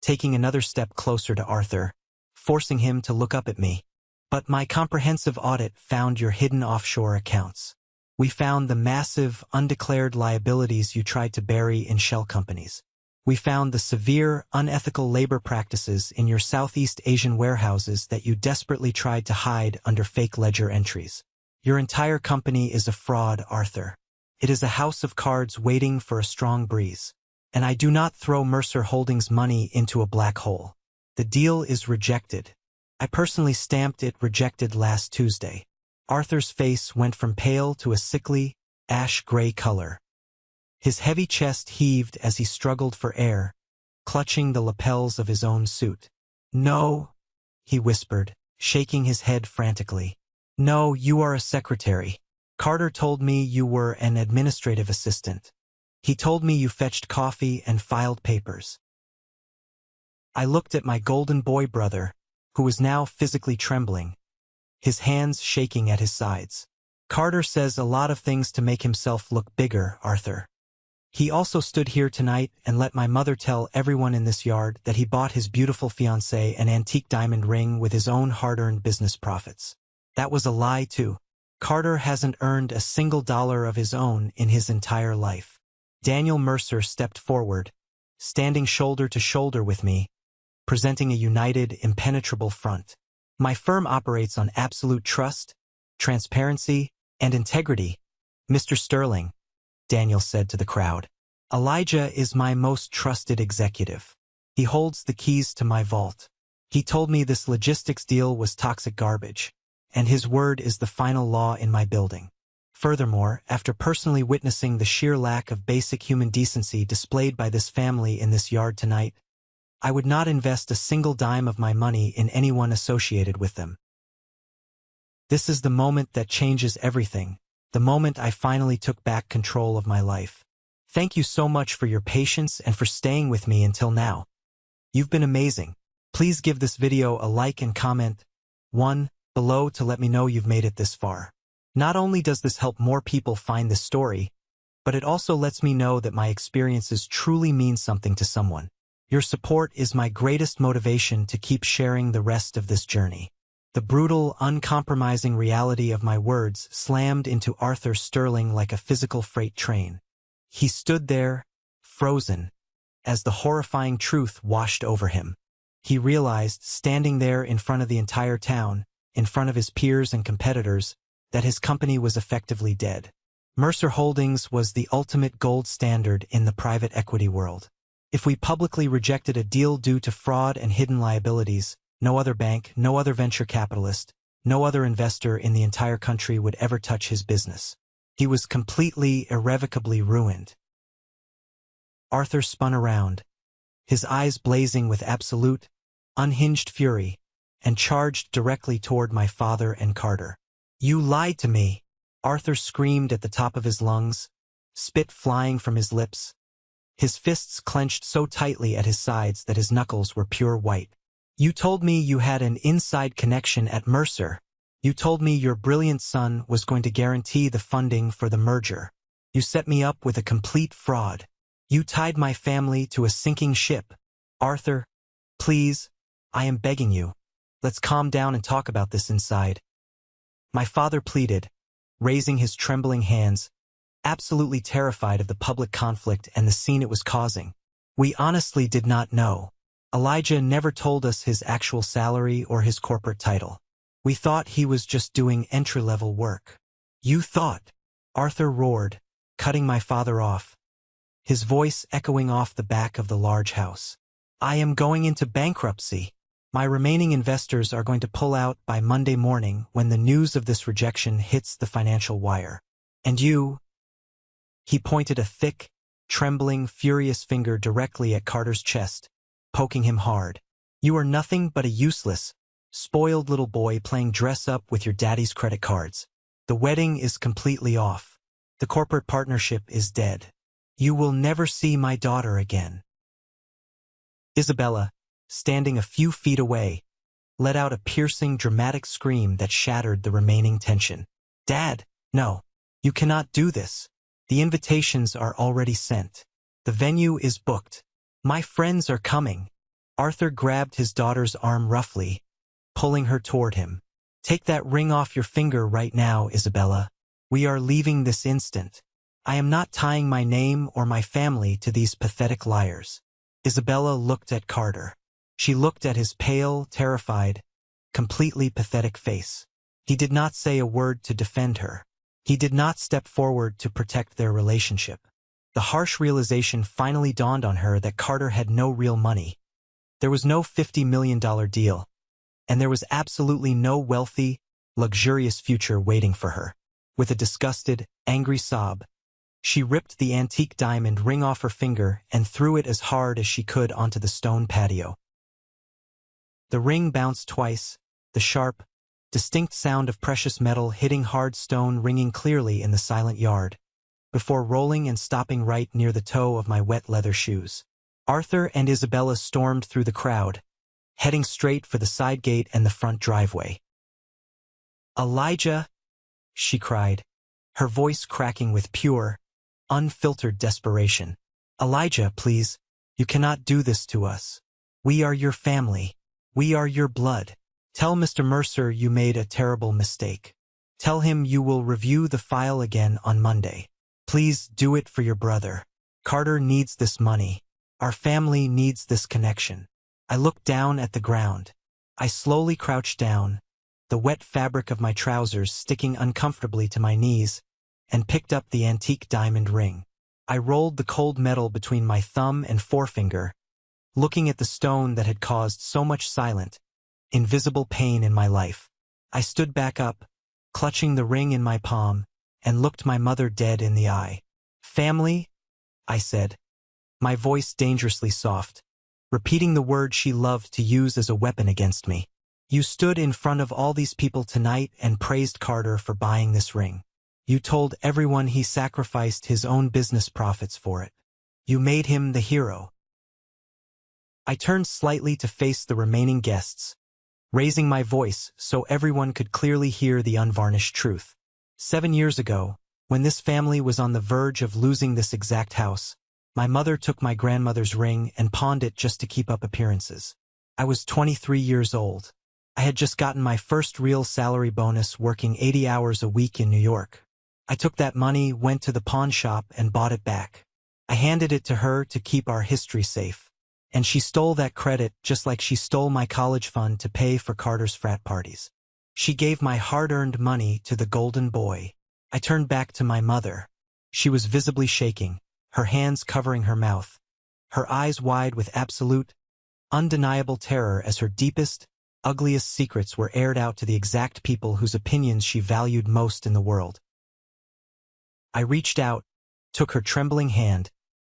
taking another step closer to Arthur, forcing him to look up at me. But my comprehensive audit found your hidden offshore accounts. We found the massive, undeclared liabilities you tried to bury in shell companies. We found the severe, unethical labor practices in your Southeast Asian warehouses that you desperately tried to hide under fake ledger entries. Your entire company is a fraud, Arthur. It is a house of cards waiting for a strong breeze. And I do not throw Mercer Holdings money into a black hole. The deal is rejected. I personally stamped it rejected last Tuesday. Arthur's face went from pale to a sickly, ash-gray color. His heavy chest heaved as he struggled for air, clutching the lapels of his own suit. "No," he whispered, shaking his head frantically. "No, you are a secretary. Carter told me you were an administrative assistant. He told me you fetched coffee and filed papers." I looked at my golden boy brother, who was now physically trembling, his hands shaking at his sides. "Carter says a lot of things to make himself look bigger, Arthur. He also stood here tonight and let my mother tell everyone in this yard that he bought his beautiful fiancée an antique diamond ring with his own hard-earned business profits. That was a lie, too. Carter hasn't earned a single dollar of his own in his entire life." Daniel Mercer stepped forward, standing shoulder to shoulder with me, presenting a united, impenetrable front. "My firm operates on absolute trust, transparency, and integrity, Mr. Sterling," Daniel said to the crowd. "Elijah is my most trusted executive. He holds the keys to my vault. He told me this logistics deal was toxic garbage, and his word is the final law in my building. Furthermore, after personally witnessing the sheer lack of basic human decency displayed by this family in this yard tonight, I would not invest a single dime of my money in anyone associated with them. This is the moment that changes everything, the moment I finally took back control of my life. Thank you so much for your patience and for staying with me until now. You've been amazing. Please give this video a like and comment one below to let me know you've made it this far. Not only does this help more people find this story, but it also lets me know that my experiences truly mean something to someone. Your support is my greatest motivation to keep sharing the rest of this journey. The brutal, uncompromising reality of my words slammed into Arthur Sterling like a physical freight train. He stood there, frozen, as the horrifying truth washed over him. He realized, standing there in front of the entire town, in front of his peers and competitors, that his company was effectively dead. Mercer Holdings was the ultimate gold standard in the private equity world. If we publicly rejected a deal due to fraud and hidden liabilities, no other bank, no other venture capitalist, no other investor in the entire country would ever touch his business. He was completely, irrevocably ruined. Arthur spun around, his eyes blazing with absolute, unhinged fury, and charged directly toward my father and Carter. "You lied to me!" Arthur screamed at the top of his lungs, spit flying from his lips. His fists clenched so tightly at his sides that his knuckles were pure white. "You told me you had an inside connection at Mercer. You told me your brilliant son was going to guarantee the funding for the merger. You set me up with a complete fraud. You tied my family to a sinking ship. Arthur, please, I am begging you. Let's calm down and talk about this inside." My father pleaded, raising his trembling hands, absolutely terrified of the public conflict and the scene it was causing. "We honestly did not know. Elijah never told us his actual salary or his corporate title. We thought he was just doing entry-level work. You thought? Arthur roared, cutting my father off, his voice echoing off the back of the large house. I am going into bankruptcy. My remaining investors are going to pull out by Monday morning when the news of this rejection hits the financial wire. And you? He pointed a thick, trembling, furious finger directly at Carter's chest, poking him hard. You are nothing but a useless, spoiled little boy playing dress-up with your daddy's credit cards. The wedding is completely off. The corporate partnership is dead. You will never see my daughter again. Isabella, standing a few feet away, let out a piercing, dramatic scream that shattered the remaining tension. Dad, no. You cannot do this. The invitations are already sent. The venue is booked. My friends are coming. Arthur grabbed his daughter's arm roughly, pulling her toward him. Take that ring off your finger right now, Isabella. We are leaving this instant. I am not tying my name or my family to these pathetic liars. Isabella looked at Carter. She looked at his pale, terrified, completely pathetic face. He did not say a word to defend her. He did not step forward to protect their relationship. The harsh realization finally dawned on her that Carter had no real money. There was no $50 million deal, and there was absolutely no wealthy, luxurious future waiting for her. With a disgusted, angry sob, she ripped the antique diamond ring off her finger and threw it as hard as she could onto the stone patio. The ring bounced twice, the sharp, distinct sound of precious metal hitting hard stone ringing clearly in the silent yard, before rolling and stopping right near the toe of my wet leather shoes. Arthur and Isabella stormed through the crowd, heading straight for the side gate and the front driveway. Elijah, she cried, her voice cracking with pure, unfiltered desperation. Elijah, please, you cannot do this to us. We are your family. We are your blood. Tell Mr. Mercer you made a terrible mistake. Tell him you will review the file again on Monday. Please do it for your brother. Carter needs this money. Our family needs this connection. I looked down at the ground. I slowly crouched down, the wet fabric of my trousers sticking uncomfortably to my knees, and picked up the antique diamond ring. I rolled the cold metal between my thumb and forefinger, looking at the stone that had caused so much silent, invisible pain in my life. I stood back up, clutching the ring in my palm, and looked my mother dead in the eye. Family? I said, my voice dangerously soft, repeating the word she loved to use as a weapon against me. You stood in front of all these people tonight and praised Carter for buying this ring. You told everyone he sacrificed his own business profits for it. You made him the hero. I turned slightly to face the remaining guests, raising my voice so everyone could clearly hear the unvarnished truth. 7 years ago, when this family was on the verge of losing this exact house, my mother took my grandmother's ring and pawned it just to keep up appearances. I was 23 years old. I had just gotten my first real salary bonus working 80 hours a week in New York. I took that money, went to the pawn shop, and bought it back. I handed it to her to keep our history safe. And she stole that credit just like she stole my college fund to pay for Carter's frat parties. She gave my hard-earned money to the golden boy. I turned back to my mother. She was visibly shaking, her hands covering her mouth, her eyes wide with absolute, undeniable terror as her deepest, ugliest secrets were aired out to the exact people whose opinions she valued most in the world. I reached out, took her trembling hand,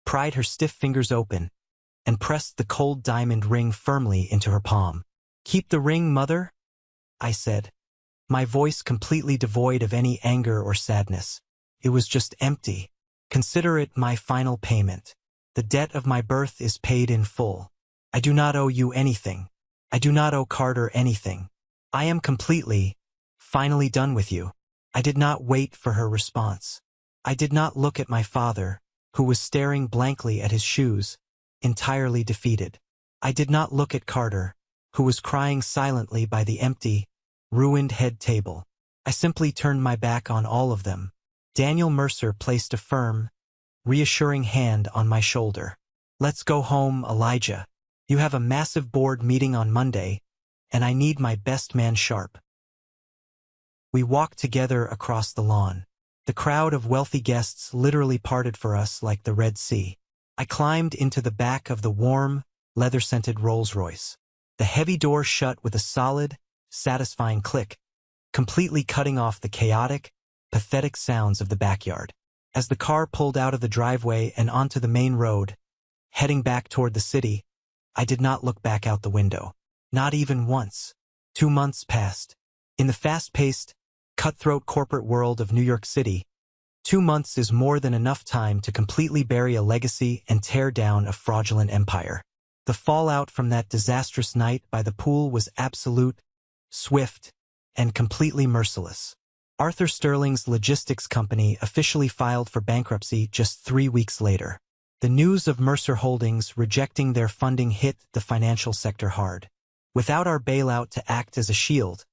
pried her stiff fingers open, and pressed the cold diamond ring firmly into her palm. Keep the ring, mother? I said, my voice completely devoid of any anger or sadness. It was just empty. Consider it my final payment. The debt of my birth is paid in full. I do not owe you anything. I do not owe Carter anything. I am completely, finally done with you. I did not wait for her response. I did not look at my father, who was staring blankly at his shoes, entirely defeated. I did not look at Carter, who was crying silently by the empty, ruined head table. I simply turned my back on all of them. Daniel Mercer placed a firm, reassuring hand on my shoulder. Let's go home, Elijah. You have a massive board meeting on Monday, and I need my best man sharp. We walked together across the lawn. The crowd of wealthy guests literally parted for us like the Red Sea. I climbed into the back of the warm, leather-scented Rolls-Royce. The heavy door shut with a solid, satisfying click, completely cutting off the chaotic, pathetic sounds of the backyard. As the car pulled out of the driveway and onto the main road, heading back toward the city, I did not look back out the window. Not even once. 2 months passed. In the fast-paced, cutthroat corporate world of New York City, 2 months is more than enough time to completely bury a legacy and tear down a fraudulent empire. The fallout from that disastrous night by the pool was absolute, swift, and completely merciless. Arthur Sterling's logistics company officially filed for bankruptcy just 3 weeks later. The news of Mercer Holdings rejecting their funding hit the financial sector hard. Without our bailout to act as a shield,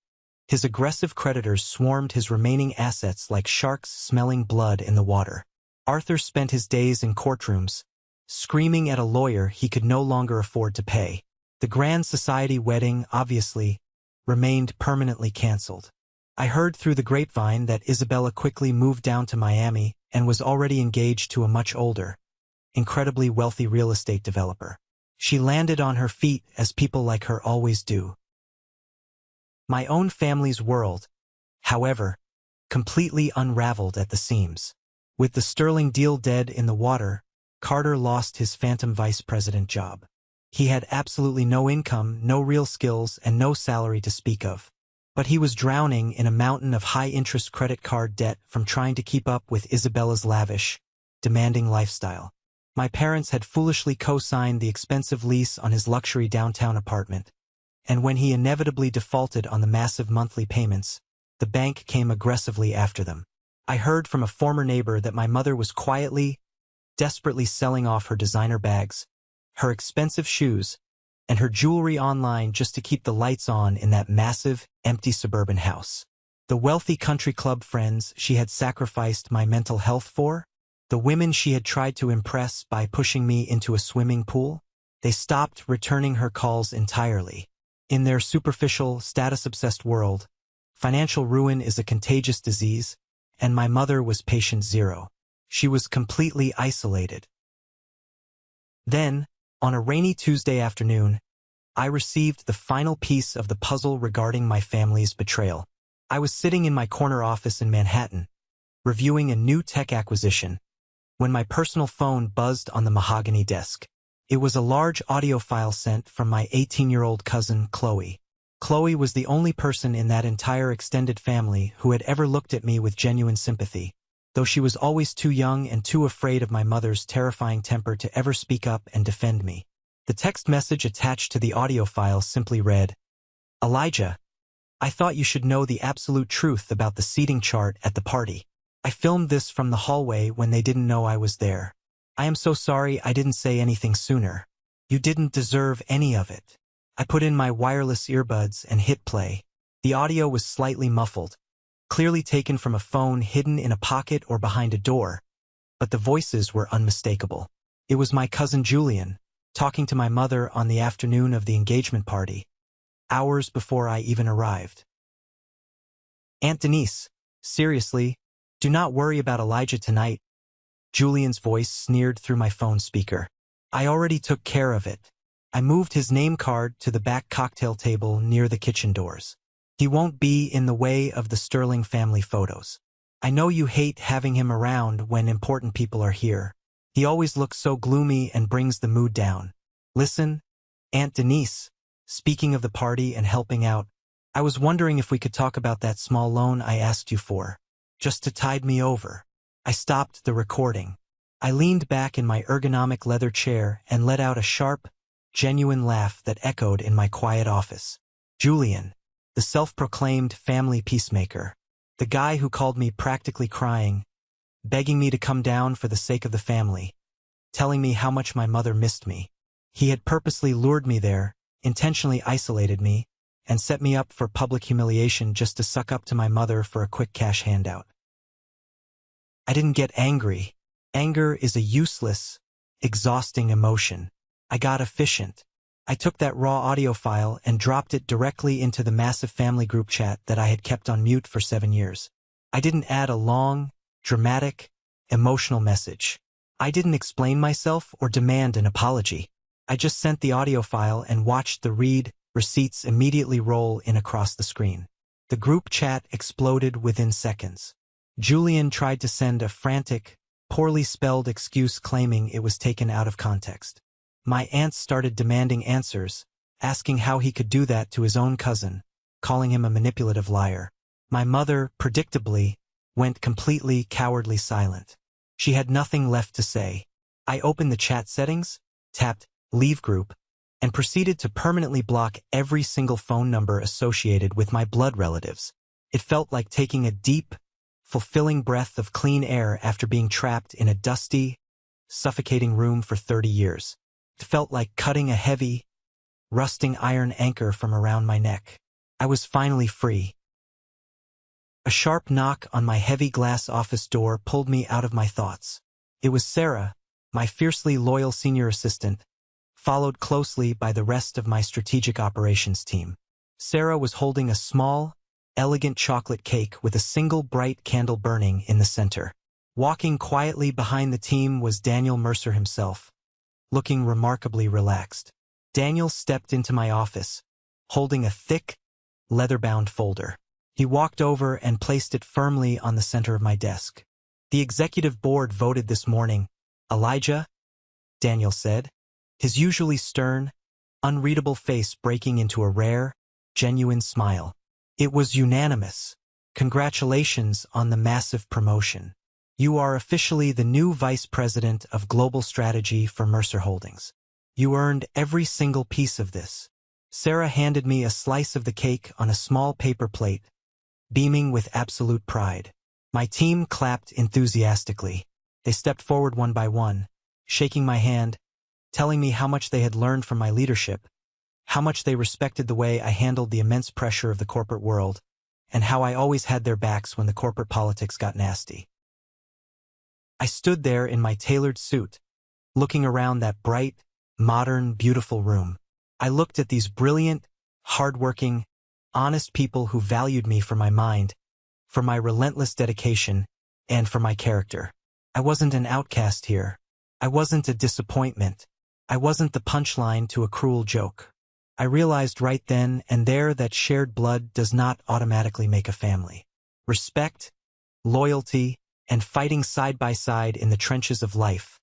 his aggressive creditors swarmed his remaining assets like sharks smelling blood in the water. Arthur spent his days in courtrooms, screaming at a lawyer he could no longer afford to pay. The grand society wedding, obviously, remained permanently canceled. I heard through the grapevine that Isabella quickly moved down to Miami and was already engaged to a much older, incredibly wealthy real estate developer. She landed on her feet as people like her always do. My own family's world, however, completely unraveled at the seams. With the Sterling deal dead in the water, Carter lost his phantom vice president job. He had absolutely no income, no real skills, and no salary to speak of. But he was drowning in a mountain of high-interest credit card debt from trying to keep up with Isabella's lavish, demanding lifestyle. My parents had foolishly co-signed the expensive lease on his luxury downtown apartment, and when he inevitably defaulted on the massive monthly payments, the bank came aggressively after them. I heard from a former neighbor that my mother was quietly, desperately selling off her designer bags, her expensive shoes, and her jewelry online just to keep the lights on in that massive, empty suburban house. The wealthy country club friends she had sacrificed my mental health for, the women she had tried to impress by pushing me into a swimming pool, they stopped returning her calls entirely. In their superficial, status-obsessed world, financial ruin is a contagious disease, and my mother was patient zero. She was completely isolated. Then, on a rainy Tuesday afternoon, I received the final piece of the puzzle regarding my family's betrayal. I was sitting in my corner office in Manhattan, reviewing a new tech acquisition, when my personal phone buzzed on the mahogany desk. It was a large audio file sent from my 18-year-old cousin, Chloe. Chloe was the only person in that entire extended family who had ever looked at me with genuine sympathy, though she was always too young and too afraid of my mother's terrifying temper to ever speak up and defend me. The text message attached to the audio file simply read, "Elijah, I thought you should know the absolute truth about the seating chart at the party. I filmed this from the hallway when they didn't know I was there. I am so sorry I didn't say anything sooner. You didn't deserve any of it." I put in my wireless earbuds and hit play. The audio was slightly muffled, clearly taken from a phone hidden in a pocket or behind a door, but the voices were unmistakable. It was my cousin Julian, talking to my mother on the afternoon of the engagement party, hours before I even arrived. "Aunt Denise, seriously, do not worry about Elijah tonight," Julian's voice sneered through my phone speaker. "I already took care of it. I moved his name card to the back cocktail table near the kitchen doors. He won't be in the way of the Sterling family photos. I know you hate having him around when important people are here. He always looks so gloomy and brings the mood down. Listen, Aunt Denise, speaking of the party and helping out, I was wondering if we could talk about that small loan I asked you for, just to tide me over." I stopped the recording. I leaned back in my ergonomic leather chair and let out a sharp, genuine laugh that echoed in my quiet office. Julian, the self-proclaimed family peacemaker, the guy who called me practically crying, begging me to come down for the sake of the family, telling me how much my mother missed me. He had purposely lured me there, intentionally isolated me, and set me up for public humiliation just to suck up to my mother for a quick cash handout. I didn't get angry. Anger is a useless, exhausting emotion. I got efficient. I took that raw audio file and dropped it directly into the massive family group chat that I had kept on mute for 7 years. I didn't add a long, dramatic, emotional message. I didn't explain myself or demand an apology. I just sent the audio file and watched the read receipts immediately roll in across the screen. The group chat exploded within seconds. Julian tried to send a frantic, poorly spelled excuse claiming it was taken out of context. My aunts started demanding answers, asking how he could do that to his own cousin, calling him a manipulative liar. My mother, predictably, went completely cowardly silent. She had nothing left to say. I opened the chat settings, tapped Leave Group, and proceeded to permanently block every single phone number associated with my blood relatives. It felt like taking a deep, fulfilling breath of clean air after being trapped in a dusty, suffocating room for 30 years. It felt like cutting a heavy, rusting iron anchor from around my neck. I was finally free. A sharp knock on my heavy glass office door pulled me out of my thoughts. It was Sarah, my fiercely loyal senior assistant, followed closely by the rest of my strategic operations team. Sarah was holding a small, elegant chocolate cake with a single bright candle burning in the center. Walking quietly behind the team was Daniel Mercer himself, looking remarkably relaxed. Daniel stepped into my office, holding a thick, leather-bound folder. He walked over and placed it firmly on the center of my desk. The executive board voted this morning. Elijah, Daniel said, his usually stern, unreadable face breaking into a rare, genuine smile. It was unanimous. Congratulations on the massive promotion. You are officially the new Vice President of Global Strategy for Mercer Holdings. You earned every single piece of this. Sarah handed me a slice of the cake on a small paper plate, beaming with absolute pride. My team clapped enthusiastically. They stepped forward one by one, shaking my hand, telling me how much they had learned from my leadership, how much they respected the way I handled the immense pressure of the corporate world, and how I always had their backs when the corporate politics got nasty. I stood there in my tailored suit, looking around that bright, modern, beautiful room. I looked at these brilliant, hardworking, honest people who valued me for my mind, for my relentless dedication, and for my character. I wasn't an outcast here. I wasn't a disappointment. I wasn't the punchline to a cruel joke. I realized right then and there that shared blood does not automatically make a family. Respect, loyalty, and fighting side by side in the trenches of life.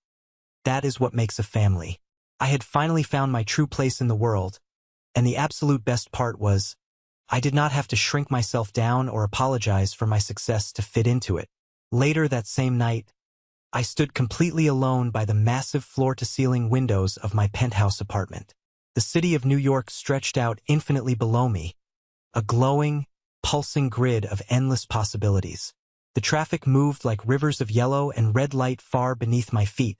That is what makes a family. I had finally found my true place in the world, and the absolute best part was, I did not have to shrink myself down or apologize for my success to fit into it. Later that same night, I stood completely alone by the massive floor-to-ceiling windows of my penthouse apartment. The city of New York stretched out infinitely below me, a glowing, pulsing grid of endless possibilities. The traffic moved like rivers of yellow and red light far beneath my feet,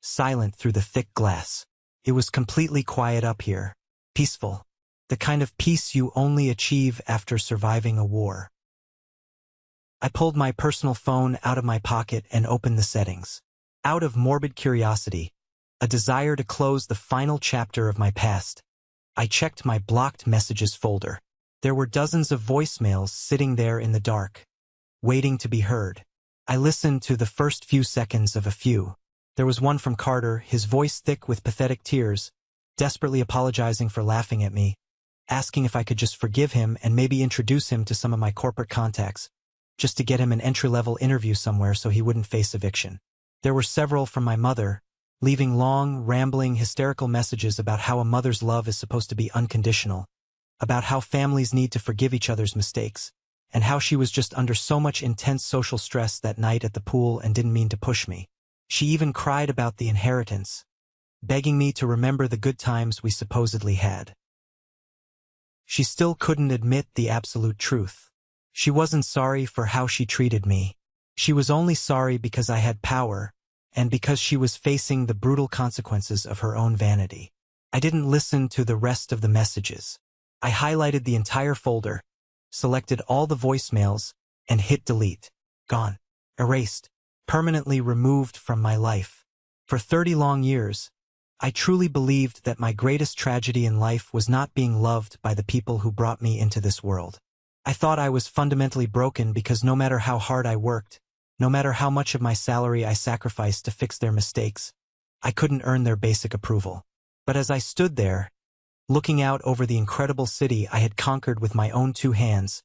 silent through the thick glass. It was completely quiet up here, peaceful, the kind of peace you only achieve after surviving a war. I pulled my personal phone out of my pocket and opened the settings. Out of morbid curiosity, a desire to close the final chapter of my past, I checked my blocked messages folder. There were dozens of voicemails sitting there in the dark, waiting to be heard. I listened to the first few seconds of a few. There was one from Carter, his voice thick with pathetic tears, desperately apologizing for laughing at me, asking if I could just forgive him and maybe introduce him to some of my corporate contacts, just to get him an entry-level interview somewhere so he wouldn't face eviction. There were several from my mother, leaving long, rambling, hysterical messages about how a mother's love is supposed to be unconditional, about how families need to forgive each other's mistakes, and how she was just under so much intense social stress that night at the pool and didn't mean to push me. She even cried about the inheritance, begging me to remember the good times we supposedly had. She still couldn't admit the absolute truth. She wasn't sorry for how she treated me. She was only sorry because I had power, and because she was facing the brutal consequences of her own vanity. I didn't listen to the rest of the messages. I highlighted the entire folder, selected all the voicemails, and hit delete. Gone. Erased. Permanently removed from my life. For 30 long years, I truly believed that my greatest tragedy in life was not being loved by the people who brought me into this world. I thought I was fundamentally broken because no matter how hard I worked, no matter how much of my salary I sacrificed to fix their mistakes, I couldn't earn their basic approval. But as I stood there, looking out over the incredible city I had conquered with my own 2 hands,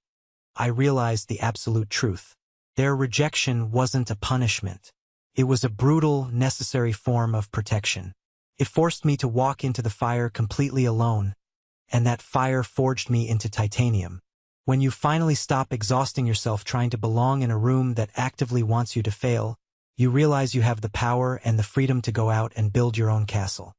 I realized the absolute truth. Their rejection wasn't a punishment. It was a brutal, necessary form of protection. It forced me to walk into the fire completely alone, and that fire forged me into titanium. When you finally stop exhausting yourself trying to belong in a room that actively wants you to fail, you realize you have the power and the freedom to go out and build your own castle.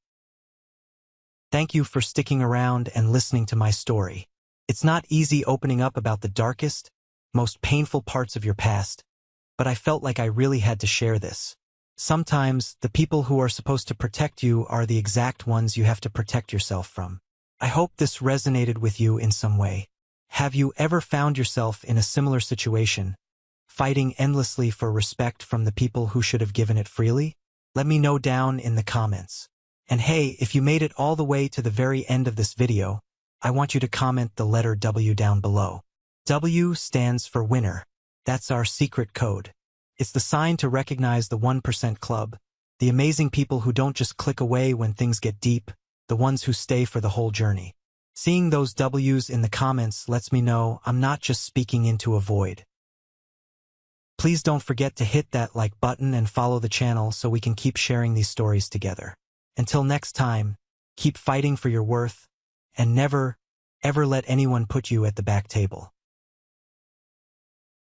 Thank you for sticking around and listening to my story. It's not easy opening up about the darkest, most painful parts of your past, but I felt like I really had to share this. Sometimes, the people who are supposed to protect you are the exact ones you have to protect yourself from. I hope this resonated with you in some way. Have you ever found yourself in a similar situation, fighting endlessly for respect from the people who should have given it freely? Let me know down in the comments. And hey, if you made it all the way to the very end of this video, I want you to comment the letter W down below. W stands for winner. That's our secret code. It's the sign to recognize the 1% club, the amazing people who don't just click away when things get deep, the ones who stay for the whole journey. Seeing those W's in the comments lets me know I'm not just speaking into a void. Please don't forget to hit that like button and follow the channel so we can keep sharing these stories together. Until next time, keep fighting for your worth, and never, ever let anyone put you at the back table.